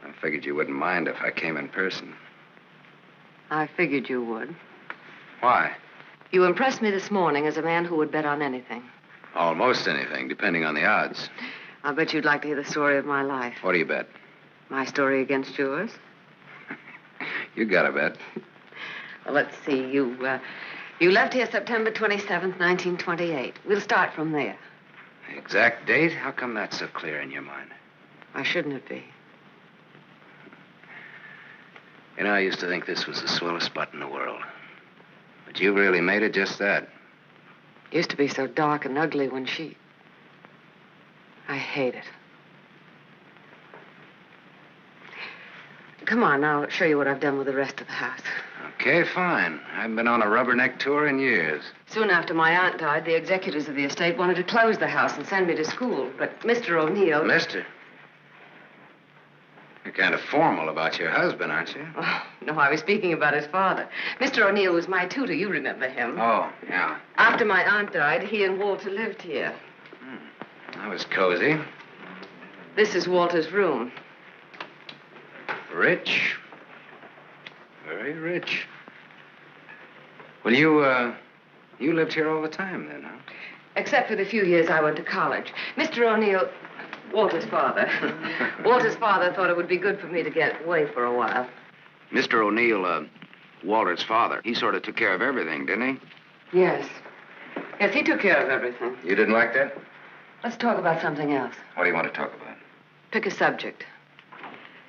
I figured you wouldn't mind if I came in person. I figured you would. Why? You impressed me this morning as a man who would bet on anything. Almost anything, depending on the odds. I'll bet you'd like to hear the story of my life. What do you bet? My story against yours. You got a bet. Well, let's see. You left here September 27th, 1928. We'll start from there. The exact date? How come that's so clear in your mind? Why shouldn't it be? You know, I used to think this was the swellest spot in the world. But you really made it just that. It used to be so dark and ugly when I hate it. Come on, I'll show you what I've done with the rest of the house. Okay, fine. I haven't been on a rubberneck tour in years. Soon after my aunt died, the executors of the estate wanted to close the house and send me to school. But Mr. O'Neill... Mister? You're kind of formal about your husband, aren't you? Oh, no, I was speaking about his father. Mr. O'Neill was my tutor. You remember him. Oh, yeah. After my aunt died, he and Walter lived here. That was cozy. This is Walter's room. Rich. Very rich. Well, you lived here all the time then, huh? Except for the few years I went to college. Mr. O'Neill, Walter's father. Walter's father thought it would be good for me to get away for a while. Mr. O'Neill, Walter's father, he sort of took care of everything, didn't he? Yes. Yes, he took care of everything. You didn't like that? Let's talk about something else. What do you want to talk about? Pick a subject.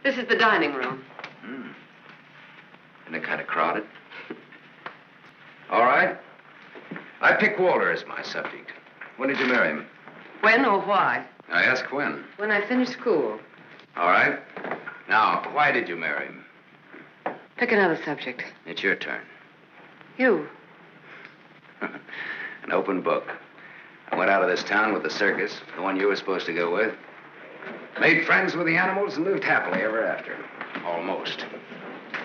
This is the dining room. Isn't it kind of crowded? All right. I pick Walter as my subject. When did you marry him? When or why? I ask when. When I finished school. All right. Now, why did you marry him? Pick another subject. It's your turn. You. An open book. I went out of this town with the circus, the one you were supposed to go with. Made friends with the animals and lived happily ever after. Almost.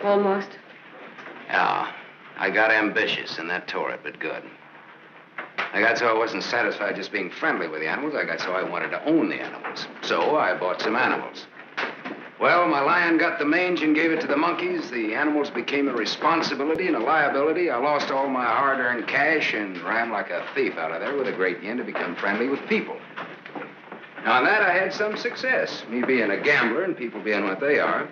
Almost? Yeah. I got ambitious, and that tore it, but good. I got so I wasn't satisfied just being friendly with the animals. I got so I wanted to own the animals. So I bought some animals. Well, my lion got the mange and gave it to the monkeys. The animals became a responsibility and a liability. I lost all my hard-earned cash and ran like a thief out of there with a great yen to become friendly with people. Now, on that, I had some success, me being a gambler and people being what they are.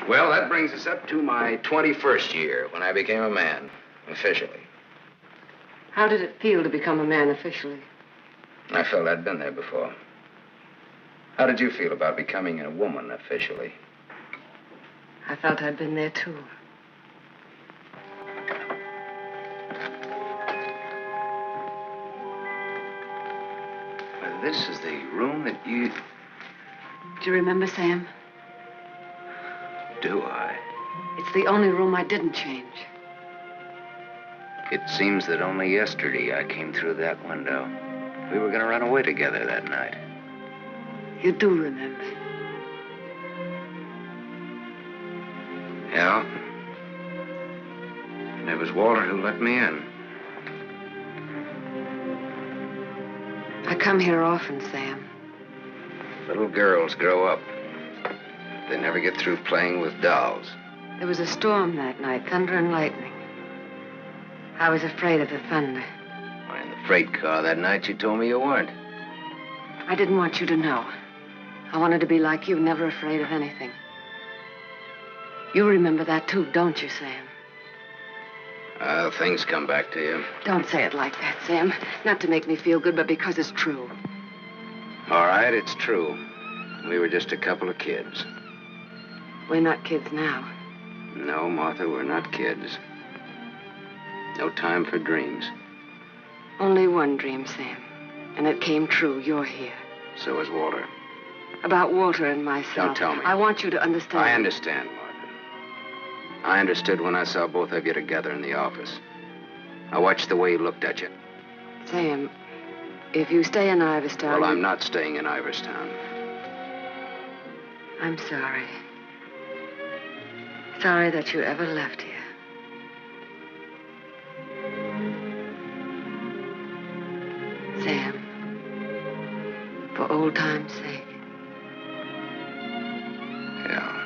Well, that brings us up to my 21st year, when I became a man, officially. How did it feel to become a man officially? I felt I'd been there before. How did you feel about becoming a woman officially? I felt I'd been there, too. Well, this is the room that you... Do you remember, Sam? Do I? It's the only room I didn't change. It seems that only yesterday I came through that window. We were going to run away together that night. You do remember. Yeah. And it was Walter who let me in. I come here often, Sam. Little girls grow up. They never get through playing with dolls. There was a storm that night, thunder and lightning. I was afraid of the thunder. Why, in the freight car that night, you told me you weren't. I didn't want you to know. I wanted to be like you, never afraid of anything. You remember that too, don't you, Sam? Things come back to you. Don't say it like that, Sam. Not to make me feel good, but because it's true. All right, it's true. We were just a couple of kids. We're not kids now. No, Martha, we're not kids. No time for dreams. Only one dream, Sam. And it came true. You're here. So is Walter. About Walter and myself. Don't tell me. I want you to understand. I understand, Martha. I understood when I saw both of you together in the office. I watched the way he looked at you. Sam, if you stay in Iverstown... Well, I'm not staying in Iverstown. I'm sorry. Sorry that you ever left here. Sam, for old time's sake. Yeah.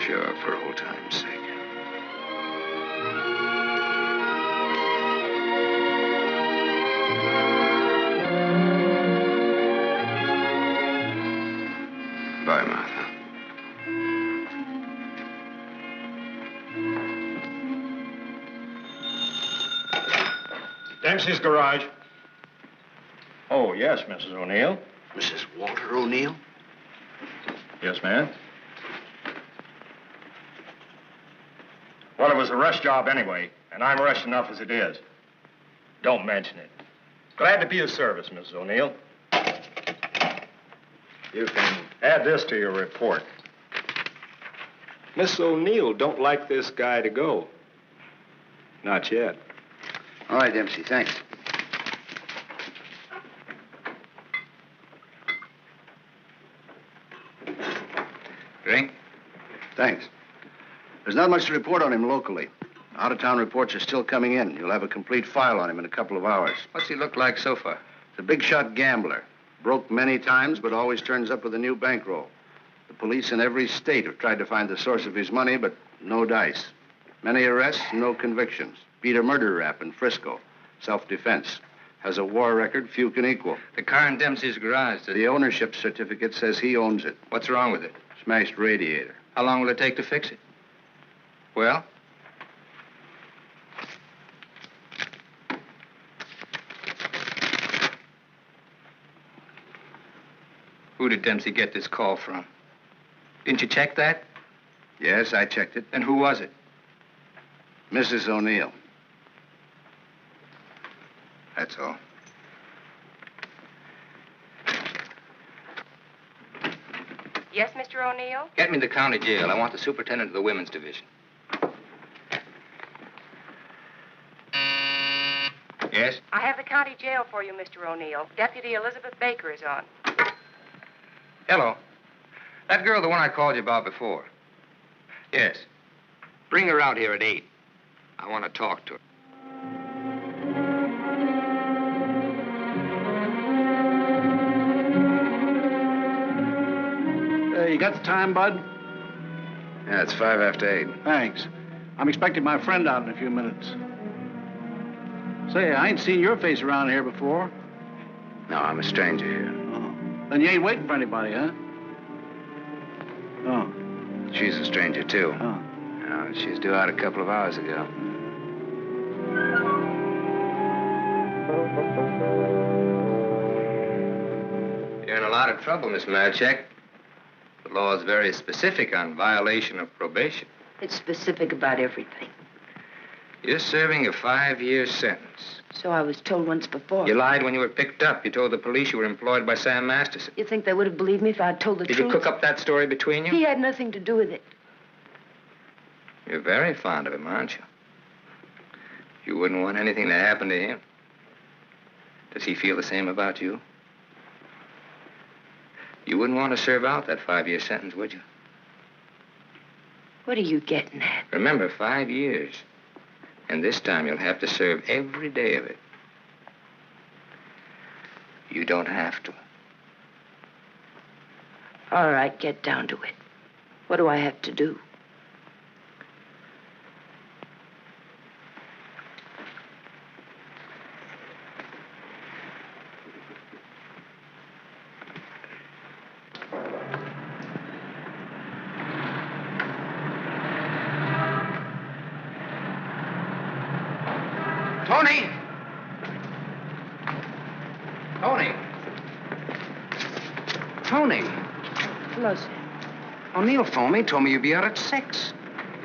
Sure, for old time's sake. Bye, Martha. Dempsey's garage. Oh, yes, Mrs. O'Neill. Mrs. Walter O'Neill? Yes, ma'am. Well, it was a rush job anyway, and I'm rushed enough as it is. Don't mention it. Glad to be of service, Mrs. O'Neill. You can add this to your report. Miss O'Neill don't like this guy to go. Not yet. All right, Dempsey, thanks. Drink? Thanks. There's not much to report on him locally. Out-of-town reports are still coming in. You'll have a complete file on him in a couple of hours. What's he look like so far? He's a big-shot gambler. Broke many times, but always turns up with a new bankroll. The police in every state have tried to find the source of his money, but no dice. Many arrests, no convictions. Beat a murder rap in Frisco. Self-defense. Has a war record few can equal. The car in Dempsey's garage. The ownership certificate says he owns it. What's wrong with it? Smashed radiator. How long will it take to fix it? Well? Who did Dempsey get this call from? Didn't you check that? Yes, I checked it. And who was it? Mrs. O'Neill. That's all. Yes, Mr. O'Neill? Get me to the county jail. I want the superintendent of the women's division. Yes? I have the county jail for you, Mr. O'Neill. Deputy Elizabeth Baker is on. Hello. That girl, the one I called you about before. Yes. Bring her out here at 8. I want to talk to her. You got the time, Bud? Yeah, it's 5 after 8. Thanks. I'm expecting my friend out in a few minutes. Say, I ain't seen your face around here before. No, I'm a stranger here. Oh. Then you ain't waiting for anybody, huh? Oh. She's a stranger, too. Oh. She's due out a couple of hours ago. You're in a lot of trouble, Miss Marchek. The law is very specific on violation of probation. It's specific about everything. You're serving a 5-year sentence. So I was told once before. You lied when you were picked up. You told the police you were employed by Sam Masterson. You think they would have believed me if I'd told the Did truth? you cook up that story between you? He had nothing to do with it. You're very fond of him, aren't you? You wouldn't want anything to happen to him. Does he feel the same about you? You wouldn't want to serve out that 5-year sentence, would you? What are you getting at? Remember, 5 years. And this time you'll have to serve every day of it. You don't have to. All right, get down to it. What do I have to do? Tony! Tony! Tony! Hello, sir. O'Neill phoned me, told me you'd be out at 6.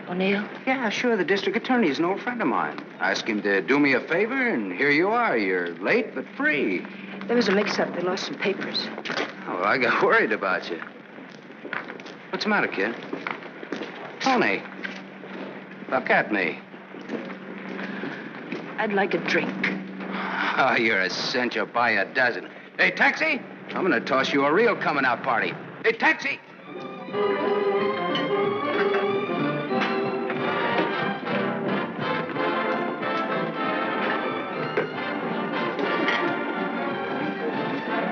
O'Neill? Yeah, sure. The district attorney's an old friend of mine. I asked him to do me a favor, and here you are. You're late, but free. There was a mix-up. They lost some papers. Oh, well, I got worried about you. What's the matter, kid? Tony! Look at me. I'd like a drink. Oh, you're a cinch. You'll buy a dozen. Hey, taxi! I'm gonna toss you a real coming-out party. Hey, taxi!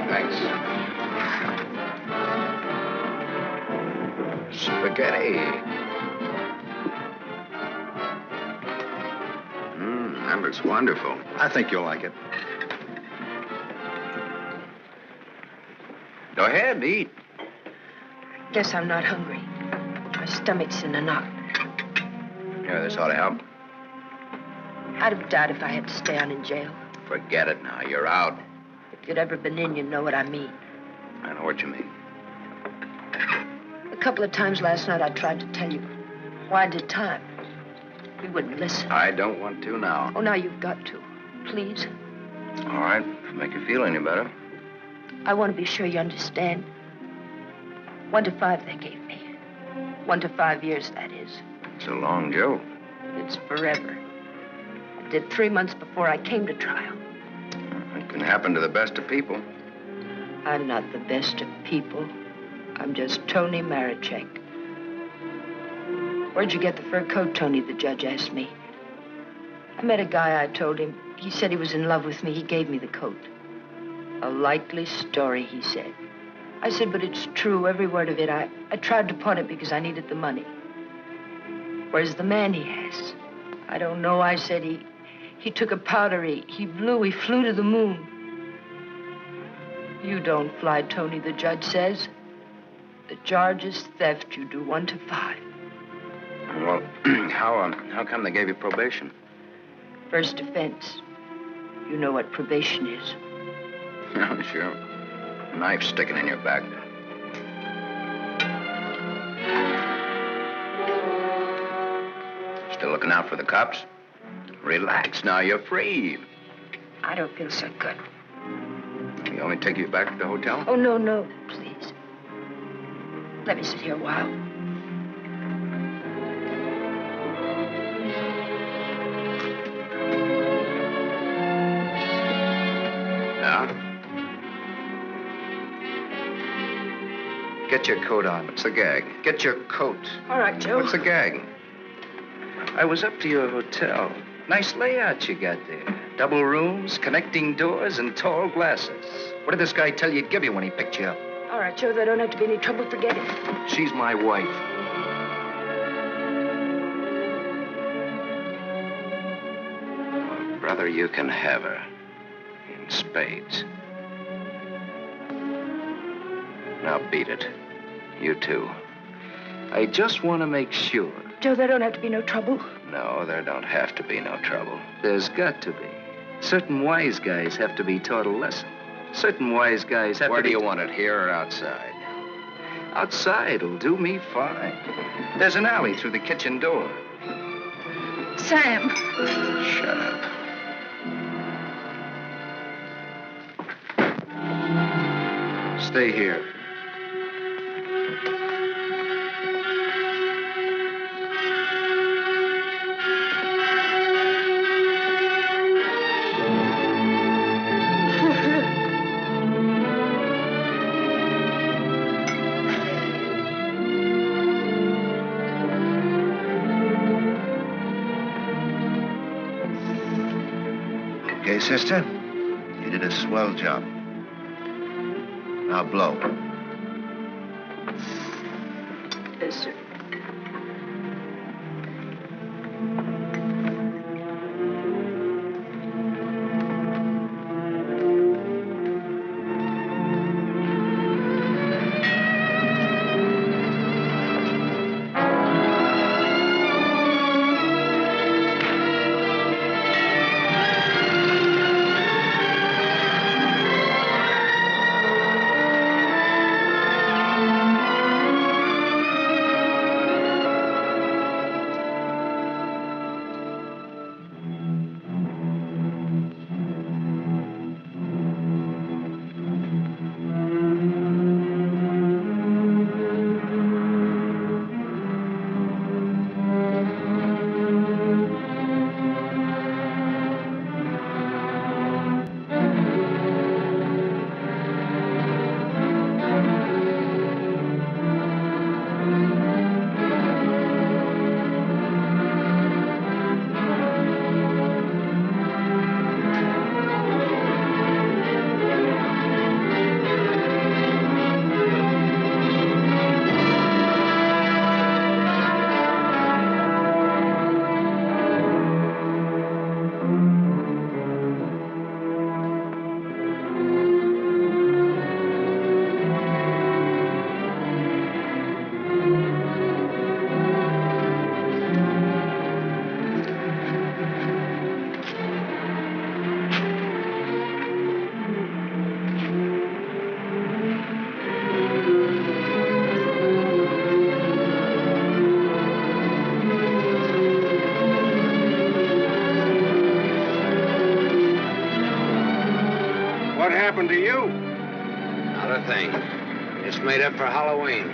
Thanks. Spaghetti. That looks wonderful. I think you'll like it. Go ahead, eat. Guess I'm not hungry. My stomach's in a knot. Here, this ought to help. I'd have died if I had to stay on in jail. Forget it now. You're out. If you'd ever been in, you'd know what I mean. I know what you mean. A couple of times last night I tried to tell you why I did time. You wouldn't listen. I don't want to now. Oh, now you've got to. Please. All right, if it make you feel any better. I want to be sure you understand. 1 to 5 they gave me. 1 to 5 years, that is. It's a long joke. It's forever. I did 3 months before I came to trial. It can happen to the best of people. I'm not the best of people. I'm just Tony Marichek. Where'd you get the fur coat, Tony? The judge asked me. I met a guy, I told him. He said he was in love with me. He gave me the coat. A likely story, he said. I said, but it's true, every word of it. I tried to pawn it because I needed the money. Where's the man he has? I don't know, I said. He took a powder, he flew to the moon. You don't fly, Tony, the judge says. The charge is theft. You do 1 to 5. Well, how come they gave you probation? First offense. You know what probation is. Oh, sure. Knife sticking in your back. Still looking out for the cops? Relax now, you're free. I don't feel so good. You want me to take you back to the hotel? Oh, no, please. Let me sit here a while. Get your coat on. What's the gag? Get your coat. All right, Joe. What's the gag? I was up to your hotel. Nice layout you got there. Double rooms, connecting doors, and tall glasses. What did this guy tell you he'd give you when he picked you up? All right, Joe, there don't have to be any trouble. Forget it. She's my wife. Well, brother, you can have her. In spades. Now beat it. You too. I just want to make sure. Joe, there don't have to be no trouble. No, there don't have to be no trouble. There's got to be. Certain wise guys have to be taught a lesson. Certain wise guys have Where to be... do you want it, here or outside? Outside'll do me fine. There's an alley through the kitchen door. Sam. Shut up. Stay here. Okay, sister? You did a swell job. Now blow. Yes, sir. What happened to you? Not a thing. Just made up for Halloween.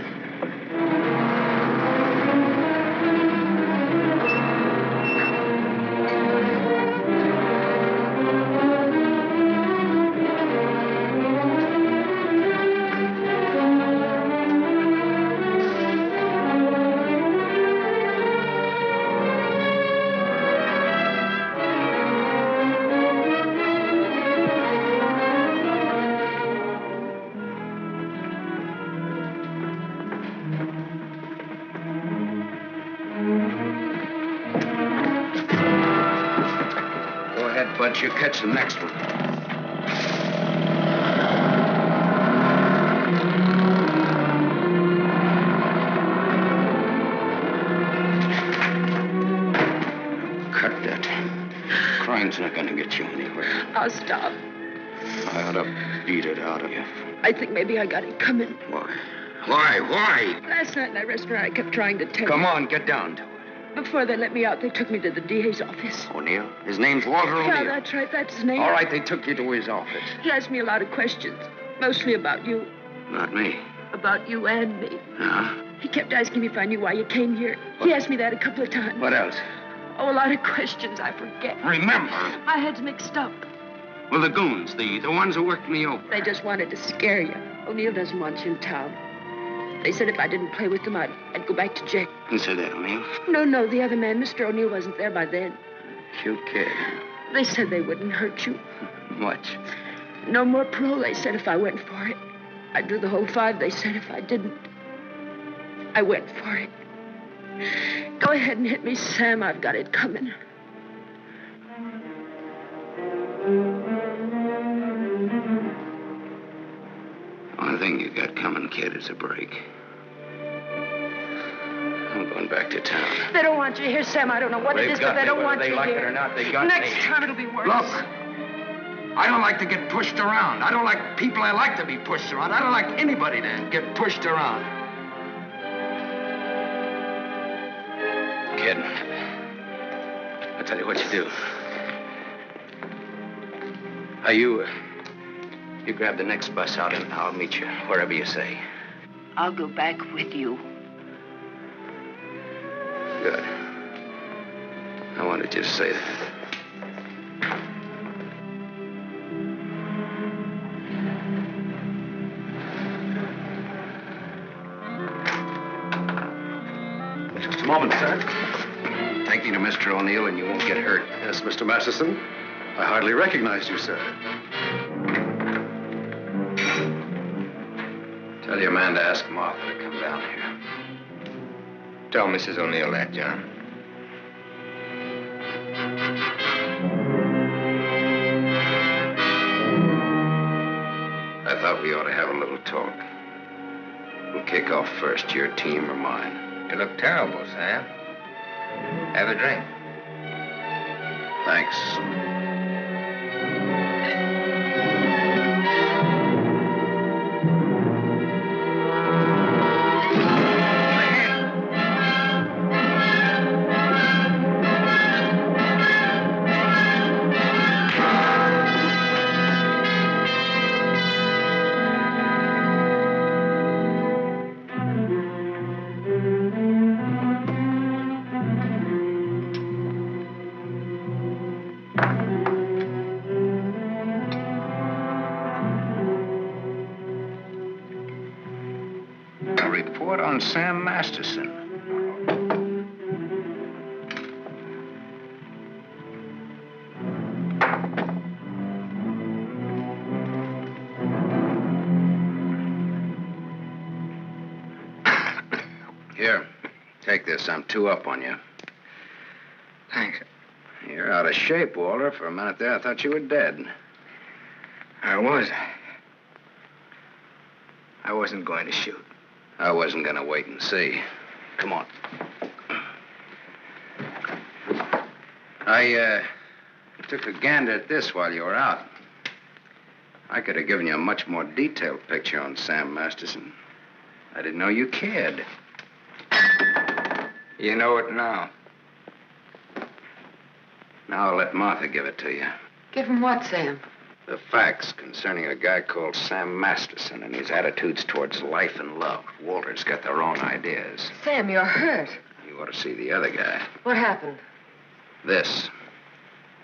Go ahead, Bud. You catch the next one. Cut that. Crime's not gonna get you anywhere. I'll stop. I ought to beat it out of you. I think maybe I got it coming. Why? Why? Last night in that restaurant, I kept trying to tell Come you. on, get down to it. Before they let me out, they took me to the DA's office. O'Neill? His name's Walter O'Neill. Yeah, that's right. That's his name. All right, they took you to his office. He asked me a lot of questions, mostly about you. Not me. About you and me. Huh? He kept asking me if I knew why you came here. He asked me that a couple of times. What else? Oh, a lot of questions I forget. Remember. My head's mixed up. Well, the goons, the ones who worked me over. They just wanted to scare you. O'Neill doesn't want you in town. They said if I didn't play with them, I'd go back to jail. Who said that, O'Neill? No, the other man, Mr. O'Neill, wasn't there by then. Cute kid. They said they wouldn't hurt you. Much. No more parole, they said, if I went for it. I'd do the whole 5, they said, if I didn't. I went for it. Go ahead and hit me, Sam. I've got it coming. One thing you got coming, kid, is a break. I'm going back to town. They don't want you here, Sam. I don't know what it is, but they don't want you here. Whether they like it or not, they got Next me. time it'll be worse. Look, I don't like to get pushed around. I don't like people I like to be pushed around. I don't like anybody to get pushed around. Kid, I'll tell you what you do. You grab the next bus out and I'll meet you wherever you say. I'll go back with you. Good. I wanted you to say that. Just a moment, sir. Take me to Mr. O'Neill and you won't get hurt. Yes, Mr. Masterson. I hardly recognized you, sir. Tell your man to ask Martha to come down here. Tell Mrs. O'Neill that, John. I thought we ought to have a little talk. We'll kick off first, your team or mine. You look terrible, Sam. Have a drink. Thanks. On Sam Masterson. Here, take this. I'm 2 up on you. Thanks. You're out of shape, Walter. For a minute there, I thought you were dead. I was. I wasn't going to shoot. I wasn't going to wait and see. Come on. I took a gander at this while you were out. I could have given you a much more detailed picture on Sam Masterson. I didn't know you cared. You know it now. Now I'll let Martha give it to you. Give him what, Sam? The facts concerning a guy called Sam Masterson and his attitudes towards life and love. Walter's got their own ideas. Sam, you're hurt. You ought to see the other guy. What happened? This.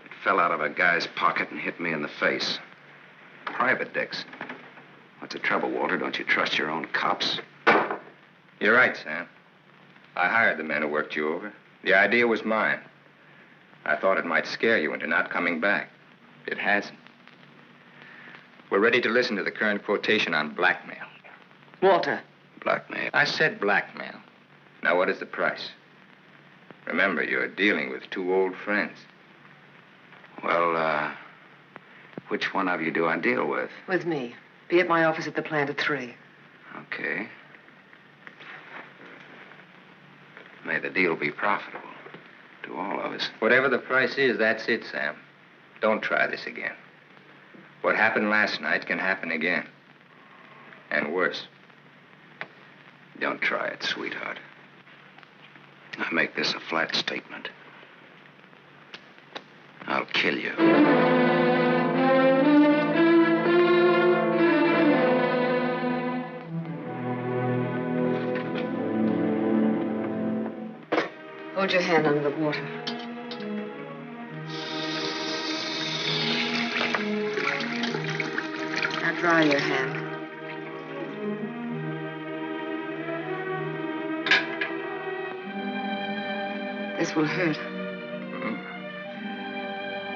It fell out of a guy's pocket and hit me in the face. Private dicks. What's the trouble, Walter? Don't you trust your own cops? You're right, Sam. I hired the men who worked you over. The idea was mine. I thought it might scare you into not coming back. It hasn't. We're ready to listen to the current quotation on blackmail. Walter. Blackmail? I said blackmail. Now, what is the price? Remember, you're dealing with 2 old friends. Well, which one of you do I deal with? With me. Be at my office at the plant at 3. Okay. May the deal be profitable to all of us. Whatever the price is, that's it, Sam. Don't try this again. What happened last night can happen again. And worse. Don't try it, sweetheart. I make this a flat statement. I'll kill you. Hold your hand under the water. Now dry your hand. This will hurt.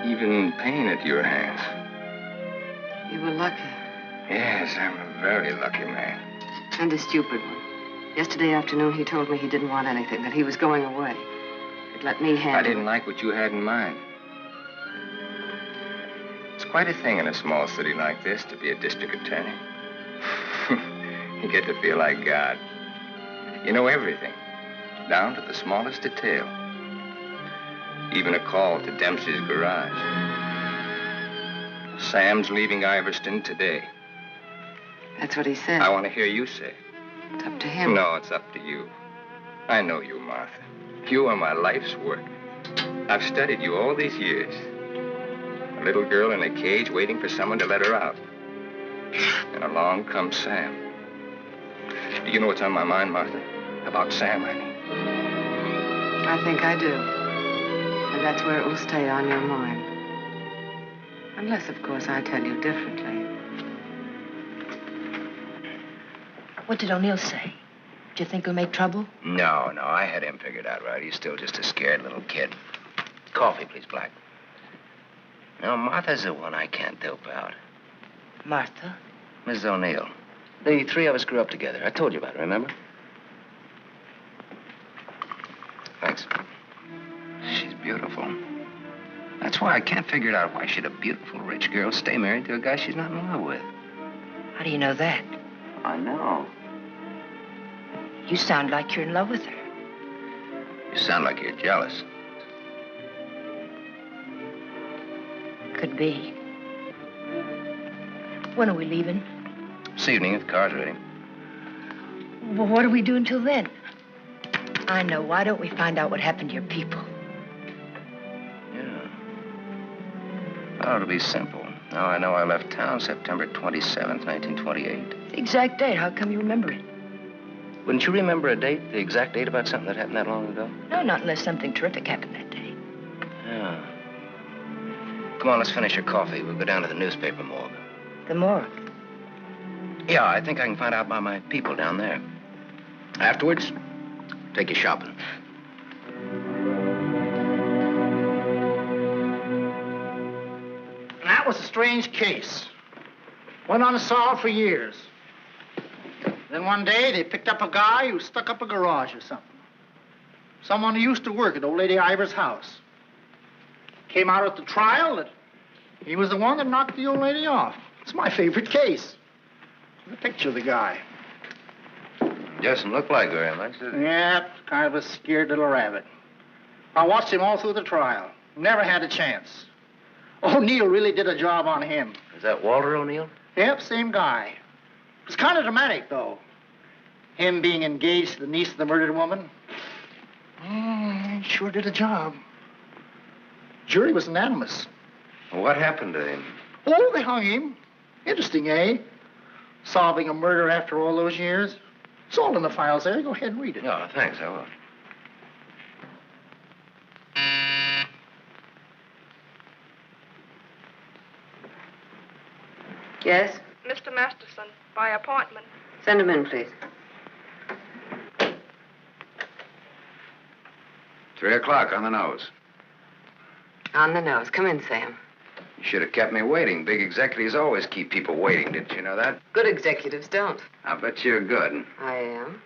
Even pain at your hands. You were lucky. Yes, I'm a very lucky man. And a stupid one. Yesterday afternoon, he told me he didn't want anything, that he was going away. He'd let me handle it. I didn't like what you had in mind. It's quite a thing in a small city like this to be a district attorney. You get to feel like God. You know everything, down to the smallest detail. Even a call to Dempsey's garage. Sam's leaving Iverston today. That's what he said. I want to hear you say it. It's up to him. No, it's up to you. I know you, Martha. You are my life's work. I've studied you all these years. A little girl in a cage waiting for someone to let her out. And along comes Sam. Do you know what's on my mind, Martha? About Sam, I mean. I think I do. And that's where it will stay on your mind. Unless, of course, I tell you differently. What did O'Neill say? Do you think he'll make trouble? No, I had him figured out right. He's still just a scared little kid. Coffee, please, Black. No, Martha's the one I can't dope out. Martha? Mrs. O'Neill. The three of us grew up together. I told you about it, remember? Thanks. She's beautiful. That's why I can't figure it out. Why should a beautiful, rich girl stay married to a guy she's not in love with? How do you know that? I know. You sound like you're in love with her. You sound like you're jealous. Could be. When are we leaving? This evening, if the car's ready. Well, what do we do until then? I know. Why don't we find out what happened to your people? Yeah. Oh, it'll be simple. Now I know I left town September 27th, 1928. The exact date. How come you remember it? Wouldn't you remember a date, the exact date about something that happened that long ago? No, not unless something terrific happened that day. Yeah. Come on, let's finish your coffee. We'll go down to the newspaper morgue. The morgue? Yeah, I think I can find out about my people down there. Afterwards, take you shopping. That was a strange case. Went unsolved for years. Then one day, they picked up a guy who stuck up a garage or something. Someone who used to work at old lady Ivers' house. Came out at the trial that he was the one that knocked the old lady off. It's my favorite case. The picture of the guy. Doesn't look like very much, does it? Yeah, kind of a scared little rabbit. I watched him all through the trial. Never had a chance. O'Neill really did a job on him. Is that Walter O'Neill? Yep, same guy. It was kind of dramatic, though. Him being engaged to the niece of the murdered woman. Sure did a job. Jury was unanimous. What happened to him? Oh, they hung him. Interesting, eh? Solving a murder after all those years. It's all in the files there. Go ahead and read it. Oh, thanks, I will. Yes? Mr. Masterson, by appointment. Send him in, please. 3 o'clock on the nose. On the nose. Come in, Sam. You should have kept me waiting. Big executives always keep people waiting. Didn't you know that? Good executives don't. I bet you're good. I am.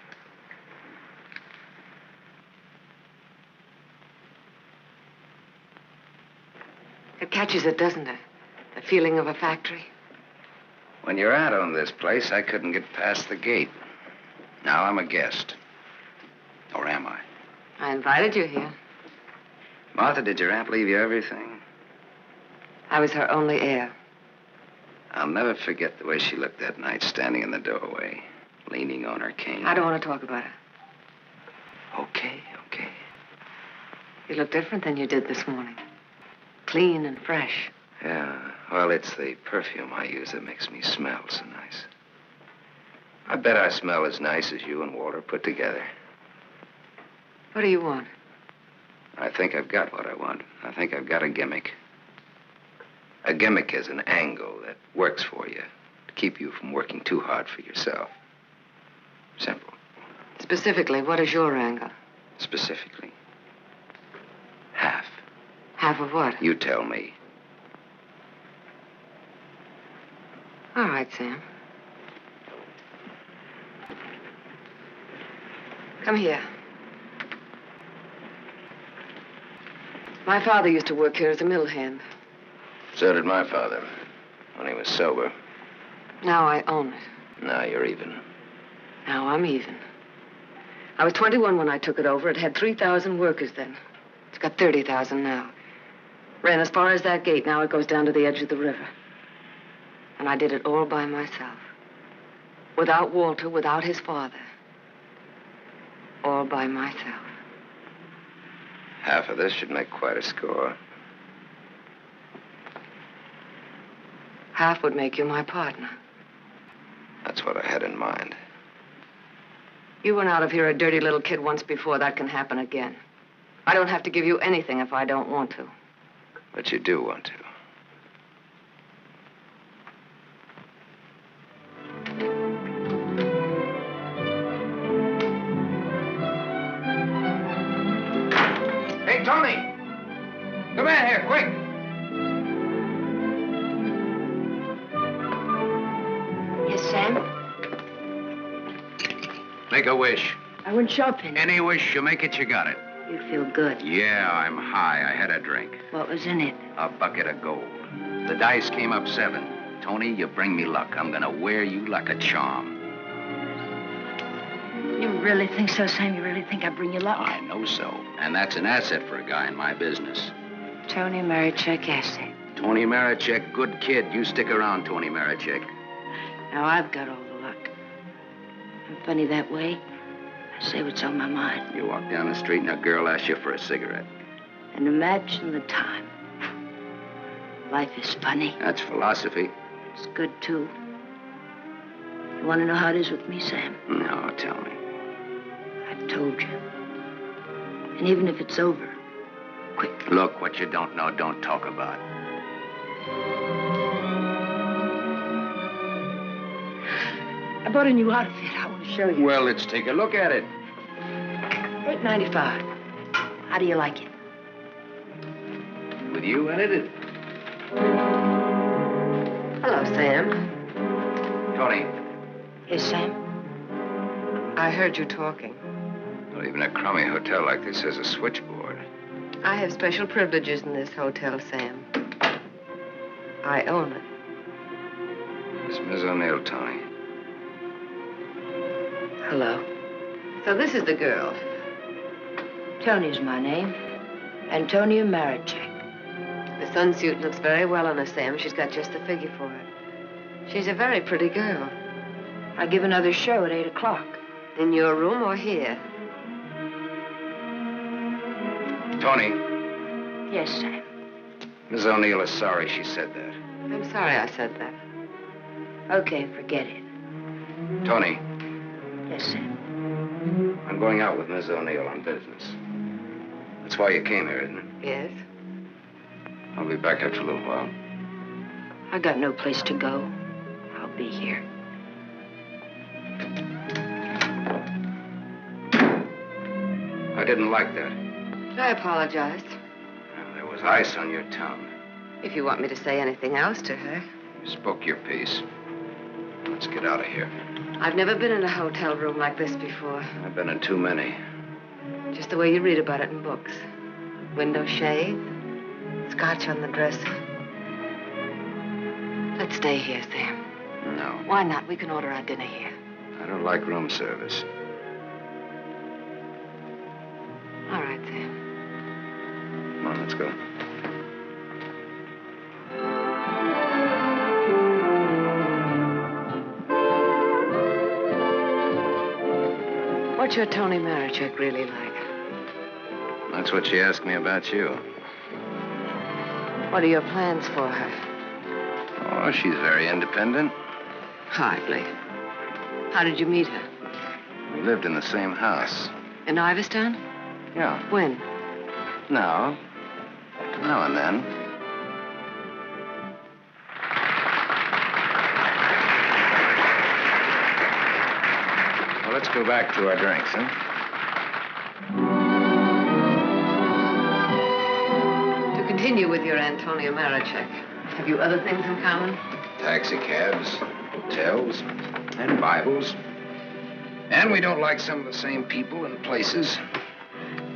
It catches it, doesn't it? The feeling of a factory. When you're out on this place, I couldn't get past the gate. Now I'm a guest. Or am I? I invited you here. Martha, did your aunt leave you everything? I was her only heir. I'll never forget the way she looked that night, standing in the doorway, leaning on her cane. I don't want to talk about it. Okay. You look different than you did this morning. Clean and fresh. Yeah, well, it's the perfume I use that makes me smell so nice. I bet I smell as nice as you and Walter put together. What do you want? I think I've got what I want. I think I've got a gimmick. A gimmick is an angle that works for you to keep you from working too hard for yourself. Simple. Specifically, what is your angle? Specifically, half. Half of what? You tell me. All right, Sam. Come here. My father used to work here as a mill hand. So did my father, when he was sober. Now I own it. Now you're even. Now I'm even. I was 21 when I took it over. It had 3,000 workers then. It's got 30,000 now. Ran as far as that gate. Now it goes down to the edge of the river. And I did it all by myself. Without Walter, without his father. All by myself. Half of this should make quite a score. Half would make you my partner. That's what I had in mind. You went out of here a dirty little kid once before. That can happen again. I don't have to give you anything if I don't want to. But you do want to. Hey, Tony! Come in here, quick! Make a wish. I went shopping. Any wish, you make it, you got it. You feel good. Yeah, I'm high. I had a drink. What was in it? A bucket of gold. The dice came up 7. Tony, you bring me luck. I'm gonna wear you like a charm. You really think so, Sam? You really think I bring you luck? I know so. And that's an asset for a guy in my business. Tony Marichek asset. Tony Marichek, good kid. You stick around, Tony Marichek. Now I've got all the luck. I'm funny that way. I say what's on my mind. You walk down the street and a girl asks you for a cigarette. And imagine the time. Life is funny. That's philosophy. It's good, too. You want to know how it is with me, Sam? No, tell me. I've told you. And even if it's over, quick. Look, what you don't know, don't talk about. I bought a new outfit. I want to show you. Well, let's take a look at it. $8.95. How do you like it? With you in it? Hello, Sam. Tony. Yes, Sam? I heard you talking. Well, even a crummy hotel like this has a switchboard. I have special privileges in this hotel, Sam. I own it. It's Miss O'Neill, Tony. Hello. So this is the girl. Tony's my name. Antonia Marichek. The sunsuit looks very well on her, Sam. She's got just the figure for it. She's a very pretty girl. I give another show at 8 o'clock. In your room or here? Tony. Yes, Sam. Miss O'Neill is sorry she said that. I'm sorry I said that. Okay, forget it. Tony. Yes, Sam. I'm going out with Miss O'Neill on business. That's why you came here, isn't it? Yes. I'll be back after a little while. I got no place to go. I'll be here. I didn't like that. I apologize. There was ice on your tongue. If you want me to say anything else to her. You spoke your piece. Let's get out of here. I've never been in a hotel room like this before. I've been in too many. Just the way you read about it in books. Window shade, scotch on the dresser. Let's stay here, Sam. No. Why not? We can order our dinner here. I don't like room service. All right, Sam. Come on, let's go. What's your Tony Marichek really like? That's what she asked me about you. What are your plans for her? Oh, she's very independent. Hardly. How did you meet her? We lived in the same house. In Iverstown? Yeah. When? Now and then. Well, let's go back to our drinks, huh? To continue with your Antonia Marichek, have you other things in common? Taxi cabs, hotels, and Bibles. And we don't like some of the same people and places.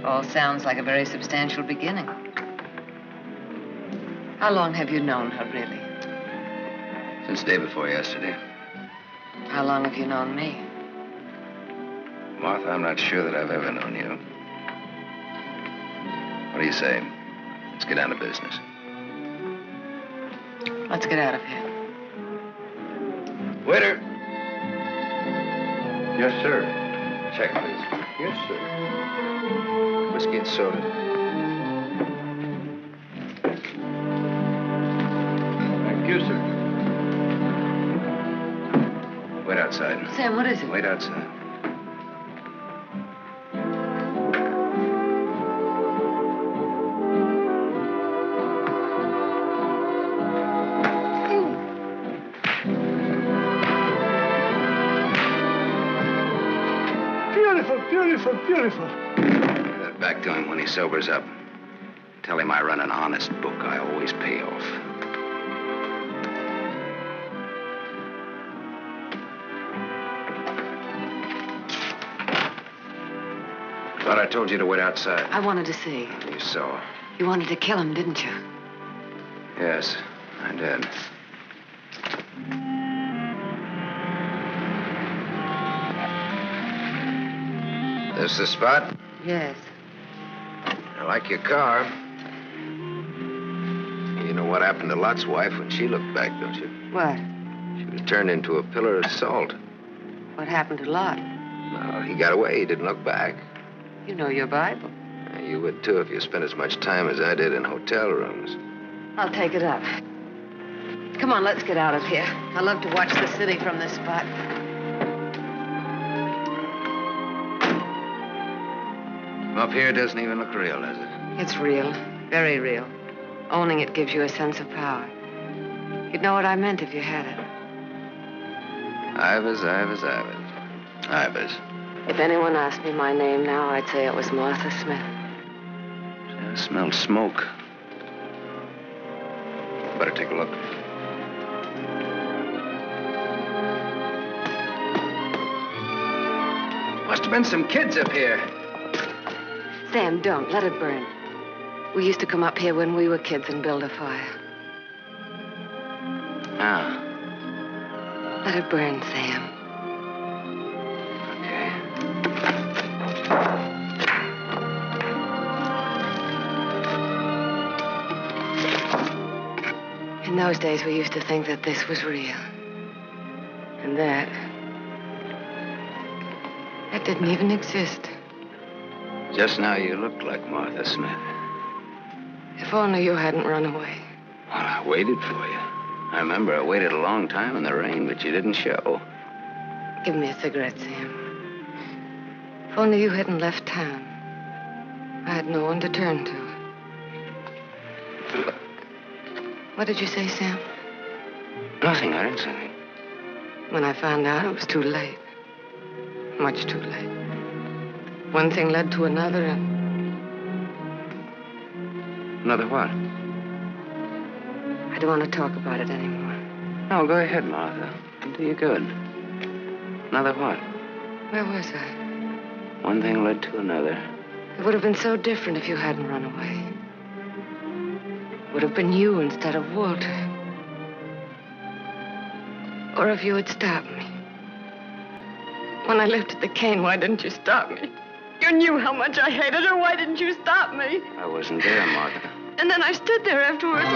All sounds like a very substantial beginning. How long have you known her, really? Since day before yesterday. How long have you known me? Martha, I'm not sure that I've ever known you. What do you say? Let's get down to business. Let's get out of here. Waiter. Yes, sir. Check, please. Yes, sir. Whiskey and soda. Thank you, sir. Wait outside. Sam, what is it? Wait outside. Beautiful, beautiful. Give that back to him when he sobers up. Tell him I run an honest book. I always pay off. Thought I told you to wait outside. I wanted to see. You saw. You wanted to kill him, didn't you? Yes, I did. This the spot? Yes. I like your car. You know what happened to Lot's wife when she looked back, don't you? What? She was turned into a pillar of salt. What happened to Lot? No, he got away. He didn't look back. You know your Bible. You would, too, if you spent as much time as I did in hotel rooms. I'll take it up. Come on, let's get out of here. I love to watch the city from this spot. Up here doesn't even look real, does it? It's real. Very real. Owning it gives you a sense of power. You'd know what I meant if you had it. Ivers. Ivers. If anyone asked me my name now, I'd say it was Martha Smith. I smelled smoke. Better take a look. Must have been some kids up here. Sam, don't. Let it burn. We used to come up here when we were kids and build a fire. Ah. Let it burn, Sam. In those days, we used to think that this was real. And that didn't even exist. Just now you looked like Martha Smith. If only you hadn't run away. Well, I waited for you. I remember I waited a long time in the rain, but you didn't show. Give me a cigarette, Sam. If only you hadn't left town. I had no one to turn to. What did you say, Sam? Nothing. I didn't say anything. When I found out, it was too late. Much too late. One thing led to another, and... Another what? I don't want to talk about it anymore. No, go ahead, Martha. It'll do you good. Another what? Where was I? One thing led to another. It would have been so different if you hadn't run away. It would have been you instead of Walter. Or if you had stopped me. When I lifted the cane, why didn't you stop me? You knew how much I hated her. Why didn't you stop me? I wasn't there, Martha. And then I stood there afterwards.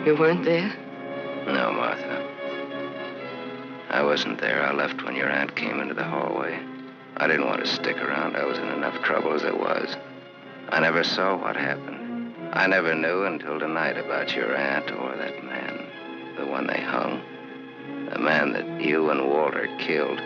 You weren't there? No, Martha. I wasn't there. I left when your aunt came into the hallway. I didn't want to stick around. I was in enough trouble as it was. I never saw what happened. I never knew until tonight about your aunt or that man, the one they hung. The man that you and Walter killed.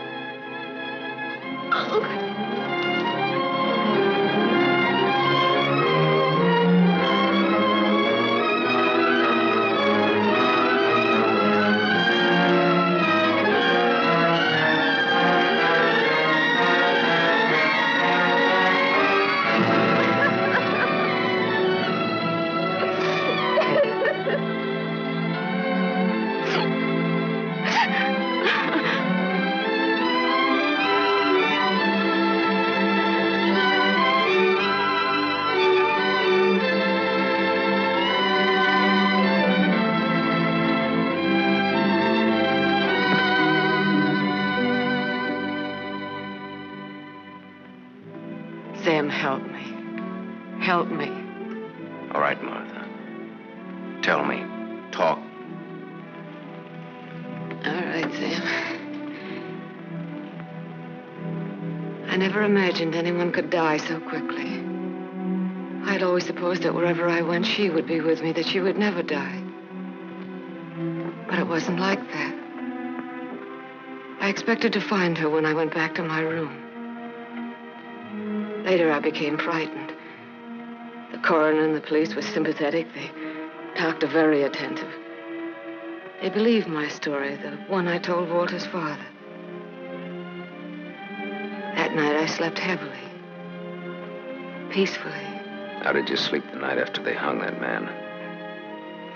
Sam, help me. Help me. All right, Martha. Tell me. Talk. All right, Sam. I never imagined anyone could die so quickly. I'd always supposed that wherever I went, she would be with me, that she would never die. But it wasn't like that. I expected to find her when I went back to my room. Later, I became frightened. The coroner and the police were sympathetic. They talked very attentive. They believed my story, the one I told Walter's father. That night, I slept heavily, peacefully. How did you sleep the night after they hung that man?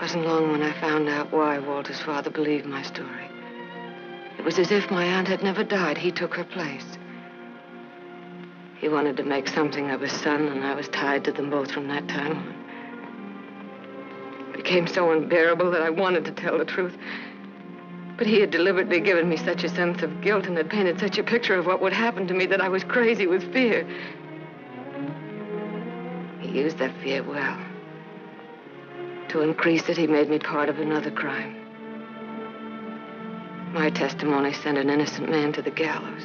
wasn't long when I found out why Walter's father believed my story. It was as if my aunt had never died. He took her place. He wanted to make something of his son, and I was tied to them both from that time on. It became so unbearable that I wanted to tell the truth. But he had deliberately given me such a sense of guilt and had painted such a picture of what would happen to me that I was crazy with fear. He used that fear well. To increase it, he made me part of another crime. My testimony sent an innocent man to the gallows.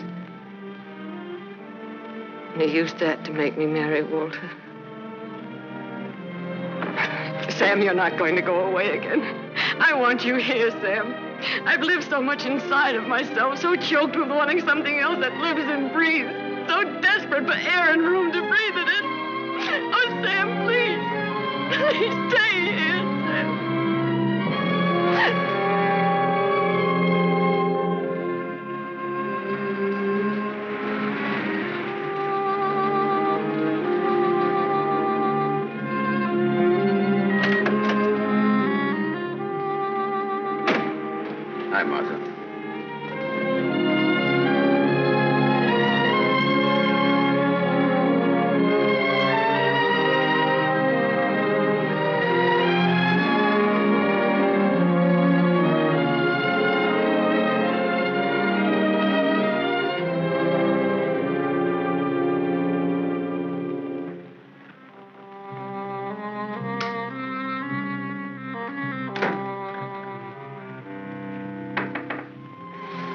And he used that to make me marry Walter. Sam, you're not going to go away again. I want you here, Sam. I've lived so much inside of myself, so choked with wanting something else that lives and breathes, so desperate for air and room to breathe it in. Oh, Sam, please. Please stay here, Sam. Hi, Martha.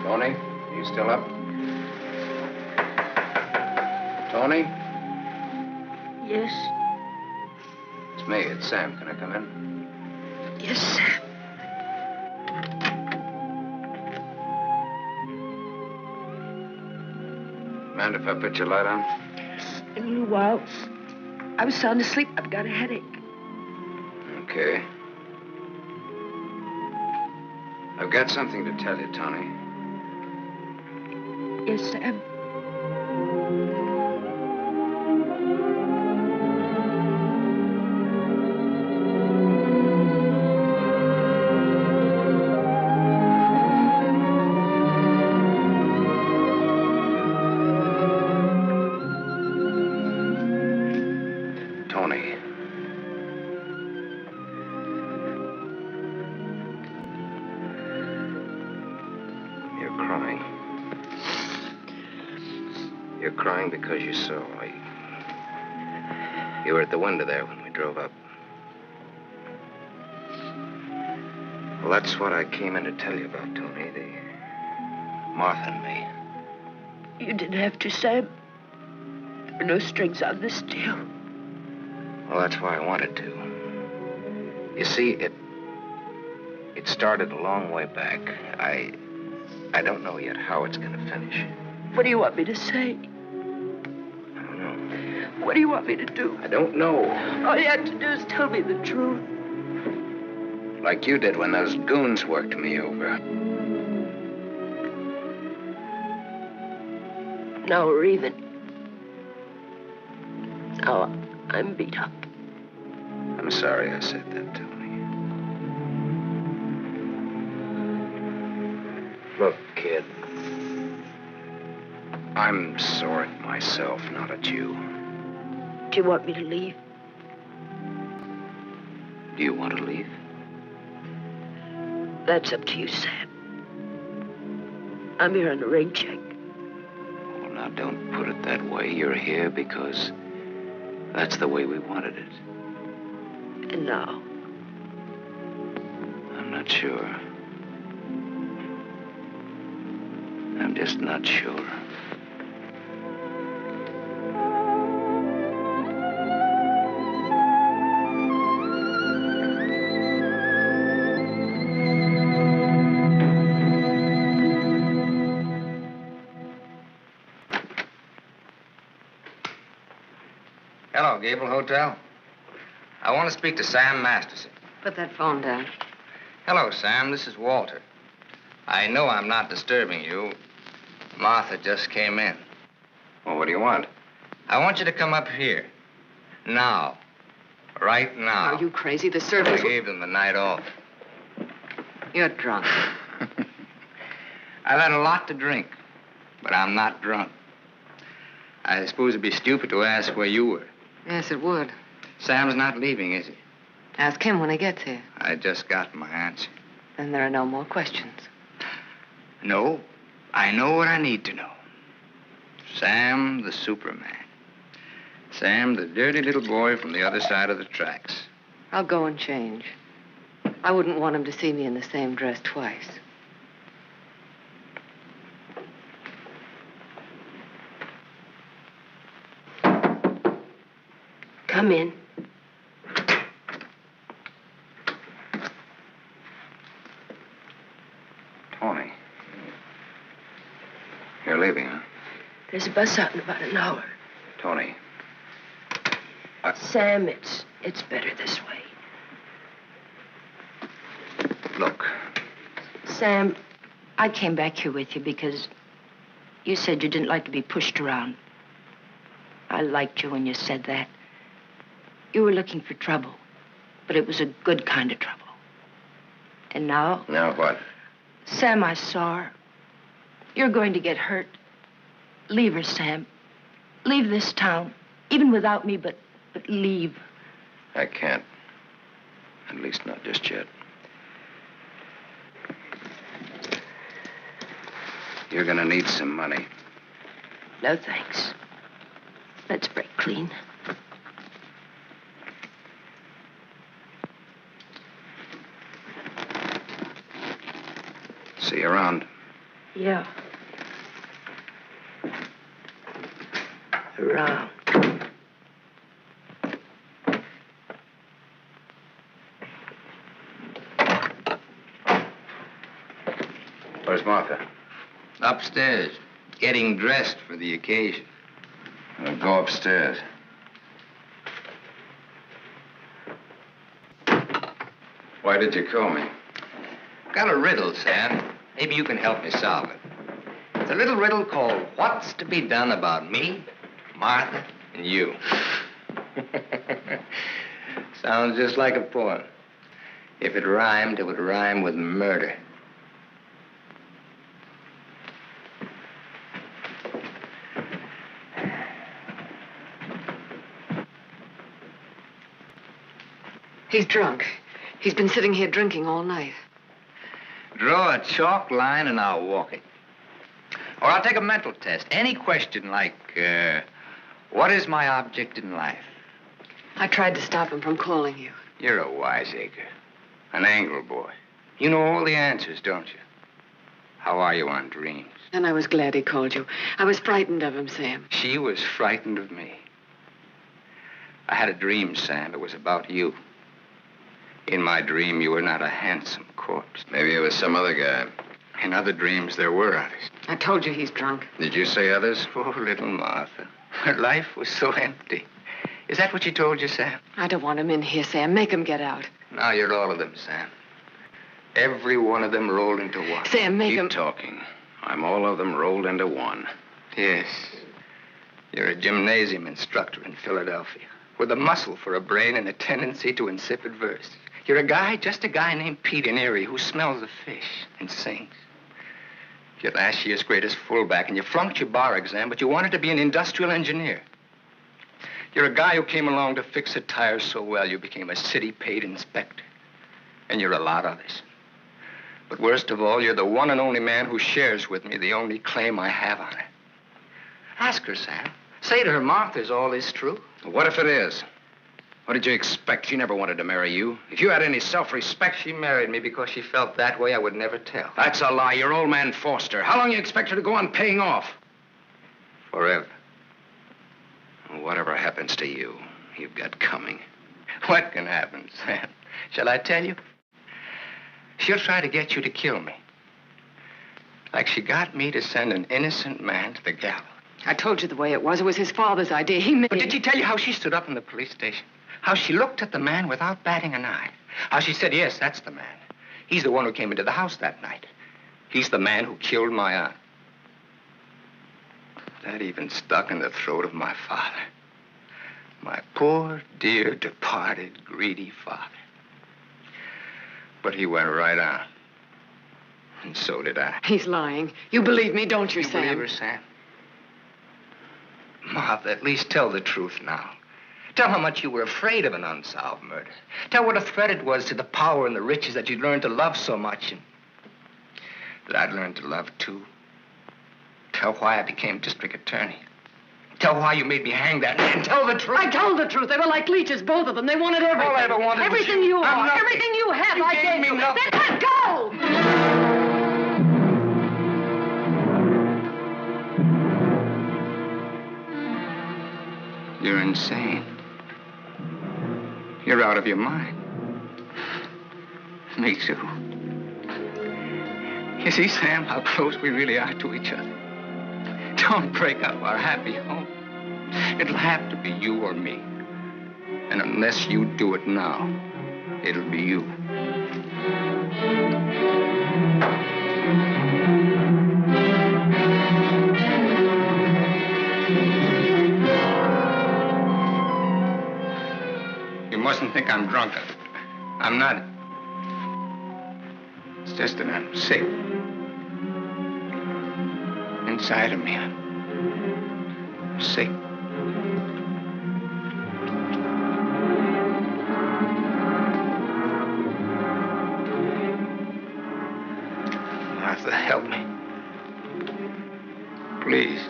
Tony, are you still up? Tony? Yes? It's me. It's Sam. Can I come in? Yes, Sam. Mind if I put your light on? In a little while. I was sound asleep. I've got a headache. Okay. I've got something to tell you, Tony. Yes, Sam. Tony. You're crying. You're crying because you saw. You were at the window there when we drove up. Well, that's what I came in to tell you about, Tony. The Martha and me. You didn't have to, Sam. There were no strings on this deal. Well, that's why I wanted to. You see, it started a long way back. I don't know yet how it's going to finish. What do you want me to say? I don't know. What do you want me to do? I don't know. All you have to do is tell me the truth. Like you did when those goons worked me over. Now we're even. Now I'm beat up. I'm sorry I said that, Tony. Look, kid. I'm sore at myself, not at you. Do you want me to leave? Do you want to leave? That's up to you, Sam. I'm here on a rain check. Well, now, don't put it that way. You're here because that's the way we wanted it. And now? I'm not sure. I'm just not sure. Hello, Gable Hotel. I want to speak to Sam Masterson. Put that phone down. Hello, Sam. This is Walter. I know I'm not disturbing you. Martha just came in. Well, what do you want? I want you to come up here. Now. Right now. Are you crazy? The servants... I gave them the night off. You're drunk. I've had a lot to drink, but I'm not drunk. I suppose it'd be stupid to ask where you were. Yes, it would. Sam's not leaving, is he? Ask him when he gets here. I just got my answer. Then there are no more questions. No, I know what I need to know. Sam, the Superman. Sam, the dirty little boy from the other side of the tracks. I'll go and change. I wouldn't want him to see me in the same dress twice. Come in. Tony. You're leaving, huh? There's a bus out in about an hour. Tony. Sam, it's better this way. Look. Sam, I came back here with you because you said you didn't like to be pushed around. I liked you when you said that. You were looking for trouble, but it was a good kind of trouble. And now... Now what? Sam, I saw her. You're going to get hurt. Leave her, Sam. Leave this town. Even without me, but leave. I can't. At least not just yet. You're gonna need some money. No, thanks. Let's break clean. See you around. Yeah. Around. Where's Martha? Upstairs, getting dressed for the occasion. Well, go upstairs. Why did you call me? Got a riddle, Sam. Maybe you can help me solve it. It's a little riddle called What's to Be Done About Me, Martha, and You. Sounds just like a poem. If it rhymed, it would rhyme with murder. He's drunk. He's been sitting here drinking all night. Draw a chalk line and I'll walk it. Or I'll take a mental test. Any question like, what is my object in life? I tried to stop him from calling you. You're a wiseacre. An angle boy. You know all the answers, don't you? How are you on dreams? And I was glad he called you. I was frightened of him, Sam. She was frightened of me. I had a dream, Sam. It was about you. In my dream, you were not a handsome corpse. Maybe it was some other guy. In other dreams, there were others. I told you he's drunk. Did you say others? Poor little Martha. Her life was so empty. Is that what she told you, Sam? I don't want him in here, Sam. Make him get out. Now you're all of them, Sam. Every one of them rolled into one. Sam, make him... Keep talking. I'm all of them rolled into one. Yes. You're a gymnasium instructor in Philadelphia with a muscle for a brain and a tendency to insipid verse. You're a guy, just a guy named Pete in Erie who smells the fish and sings. You're last year's greatest fullback, and you flunked your bar exam, but you wanted to be an industrial engineer. You're a guy who came along to fix a tire so well you became a city-paid inspector. And you're a lot others. But worst of all, you're the one and only man who shares with me the only claim I have on her. Ask her, Sam. Say to her, Martha, is all this true? What if it is? What did you expect? She never wanted to marry you. If you had any self-respect... She married me because she felt that way. I would never tell. That's a lie. Your old man forced her. How long do you expect her to go on paying off? Forever. Whatever happens to you, you've got coming. What can happen, Sam? Shall I tell you? She'll try to get you to kill me. Like she got me to send an innocent man to the gallows. I told you the way it was. It was his father's idea. He made... But did she tell you how she stood up in the police station? How she looked at the man without batting an eye? How she said, yes, that's the man. He's the one who came into the house that night. He's the man who killed my aunt. That even stuck in the throat of my father. My poor, dear, departed, greedy father. But he went right on. And so did I. He's lying. You believe me, don't you, You Sam? believe her, Sam? Martha, at least tell the truth now. Tell how much you were afraid of an unsolved murder. Tell what a threat it was to the power and the riches that you'd learned to love so much and that I'd learned to love, too. Tell why I became district attorney. Tell why you made me hang that man. Tell the truth. I told the truth. They were like leeches, both of them. They wanted everything. All I ever wanted was everything you. you I'm are, nothing. everything you have, You I gave gave me you. nothing. Then let go! You're insane. You're out of your mind. Me too. You see, Sam, how close we really are to each other. Don't break up our happy home. It'll have to be you or me. And unless you do it now, it'll be you. You mustn't think I'm drunk. I'm not. It's just that I'm sick. Inside of me, I'm sick. Martha, help me. Please.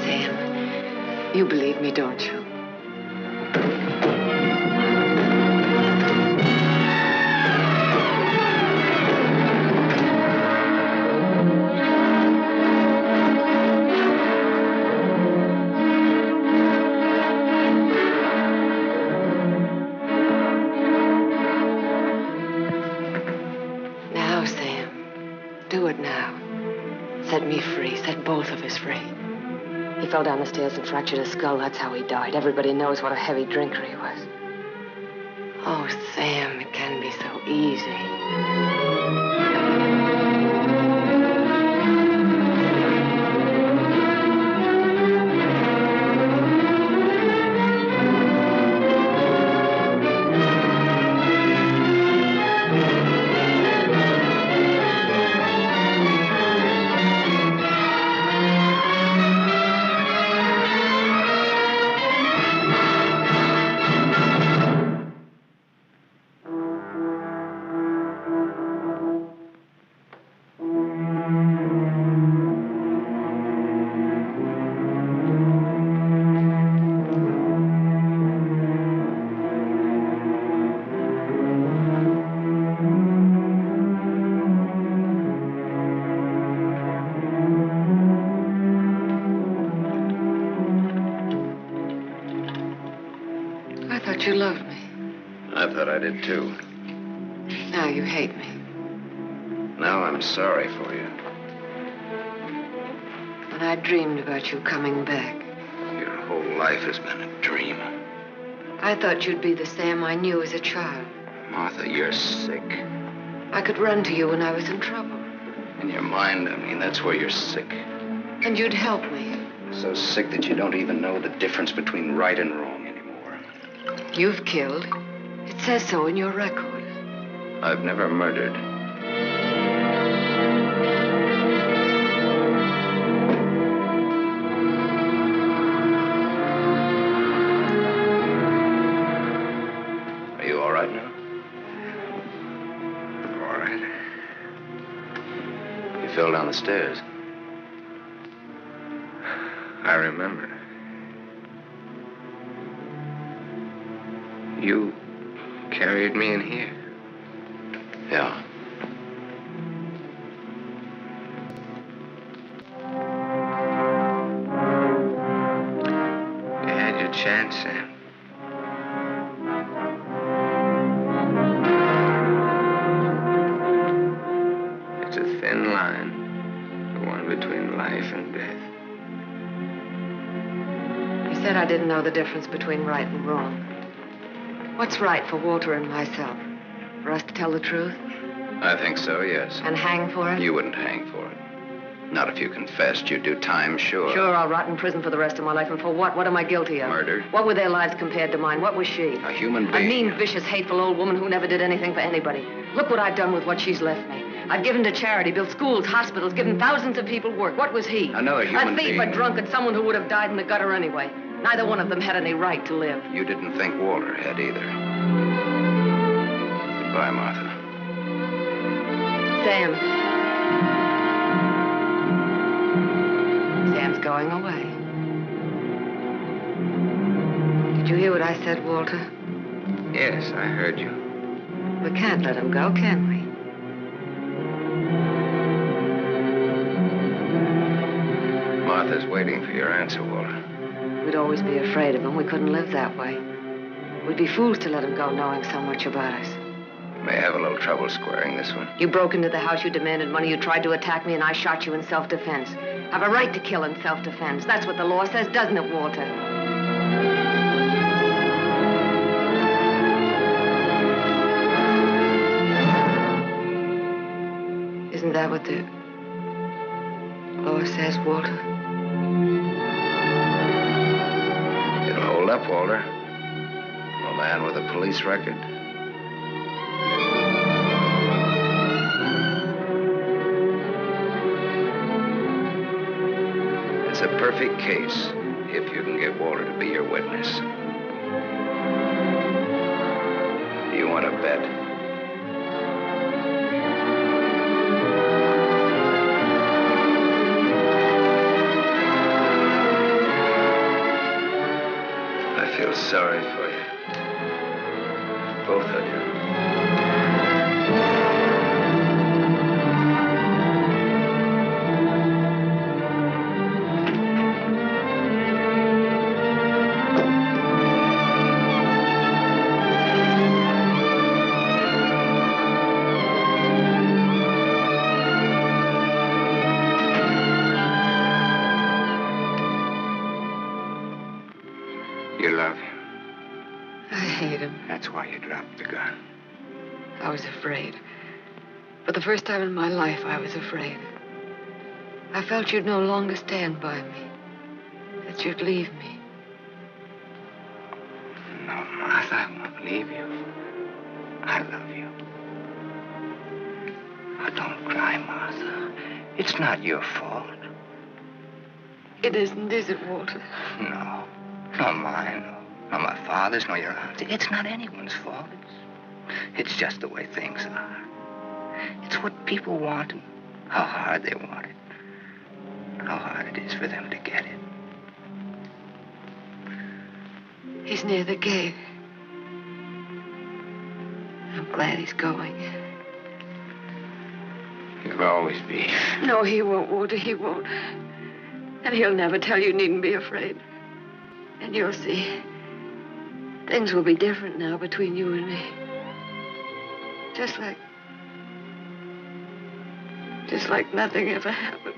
Sam, you believe me, don't you? Now, Sam, do it now. Set me free. Set both of us free. He fell down the stairs and fractured his skull. That's how he died. Everybody knows what a heavy drinker he was. Oh, Sam, it can be so easy. I thought you loved me. I thought I did, too. Now you hate me. Now I'm sorry for you. When I dreamed about you coming back, Your whole life has been a dream. I thought you'd be the Sam I knew as a child. Martha, you're sick. I could run to you when I was in trouble. In your mind, I mean, that's where you're sick. And you'd help me. So sick that you don't even know the difference between right and wrong anymore. You've killed. It says so in your record. I've never murdered. Are you all right now? All right. You fell down the stairs. I remember. You carried me in here. Yeah. You had your chance, Sam. It's a thin line, the one between life and death. You said I didn't know the difference between right and wrong. What's right for Walter and myself? For us to tell the truth? I think so, yes. And hang for it? You wouldn't hang for it. Not if you confessed. You'd do time, sure. Sure, I'll rot in prison for the rest of my life. And for what? What am I guilty of? Murder. What were their lives compared to mine? What was she? A human A being. mean, vicious, hateful old woman who never did anything for anybody. Look what I've done with what she's left me. I've given to charity, built schools, hospitals, given thousands of people work. What was he? Another human A thief, being. a drunkard, someone who would have died in the gutter anyway. Neither one of them had any right to live. You didn't think Walter had either. Goodbye, Martha. Sam. Sam's going away. Did you hear what I said, Walter? Yes, I heard you. We can't let him go, can we? Martha's waiting for your answer, Walter. We'd always be afraid of him. We couldn't live that way. We'd be fools to let him go knowing so much about us. May have a little trouble squaring this one. You broke into the house, you demanded money, you tried to attack me, and I shot you in self-defense. Have a right to kill in self-defense. That's what the law says, doesn't it, Walter? Isn't that what the law says, Walter? It'll hold up, Walter. A man with a police record. It's a perfect case if you can get Walter to be your witness. Do you want to bet? I feel sorry for you. Both of you. You love him. I hate him. That's why you dropped the gun. I was afraid. For the first time in my life, I was afraid. I felt you'd no longer stand by me. That you'd leave me. No, Martha, I won't leave you. I love you. Now, don't cry, Martha. It's not your fault. It isn't, is it, Walter? No. Not mine, nor my father's, nor your aunt's. It's not anyone's fault. It's just the way things are. It's what people want and how hard they want it. How hard it is for them to get it. He's near the gate. I'm glad he's going. He'll always be. No, he won't, Walter, he won't. And he'll never tell you needn't be afraid. And you'll see, things will be different now between you and me. Just like nothing ever happened.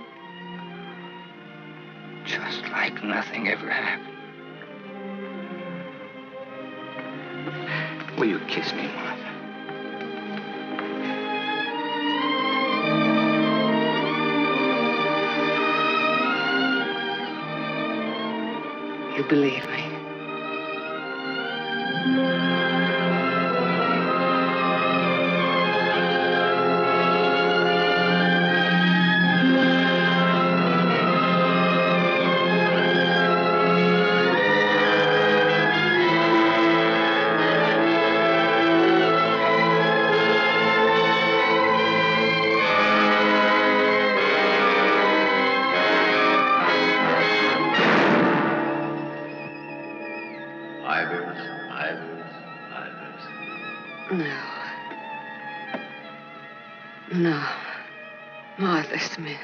Just like nothing ever happened. Will you kiss me, Martha? You believe me. No. Martha Smith.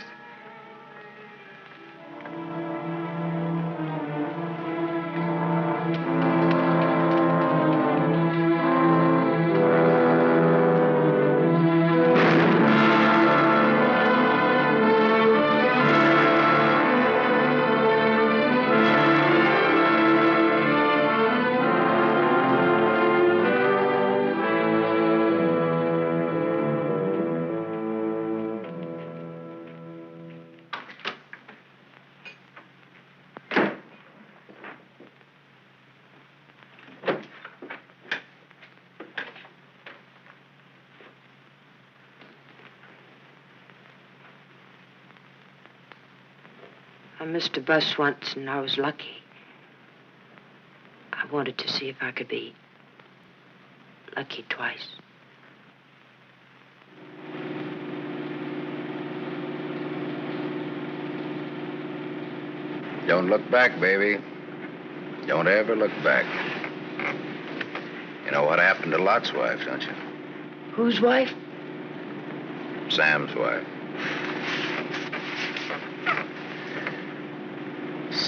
I missed a bus once and I was lucky. I wanted to see if I could be lucky twice. Don't look back, baby. Don't ever look back. You know what happened to Lot's wife, don't you? Whose wife? Sam's wife.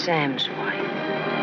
Sam's wife.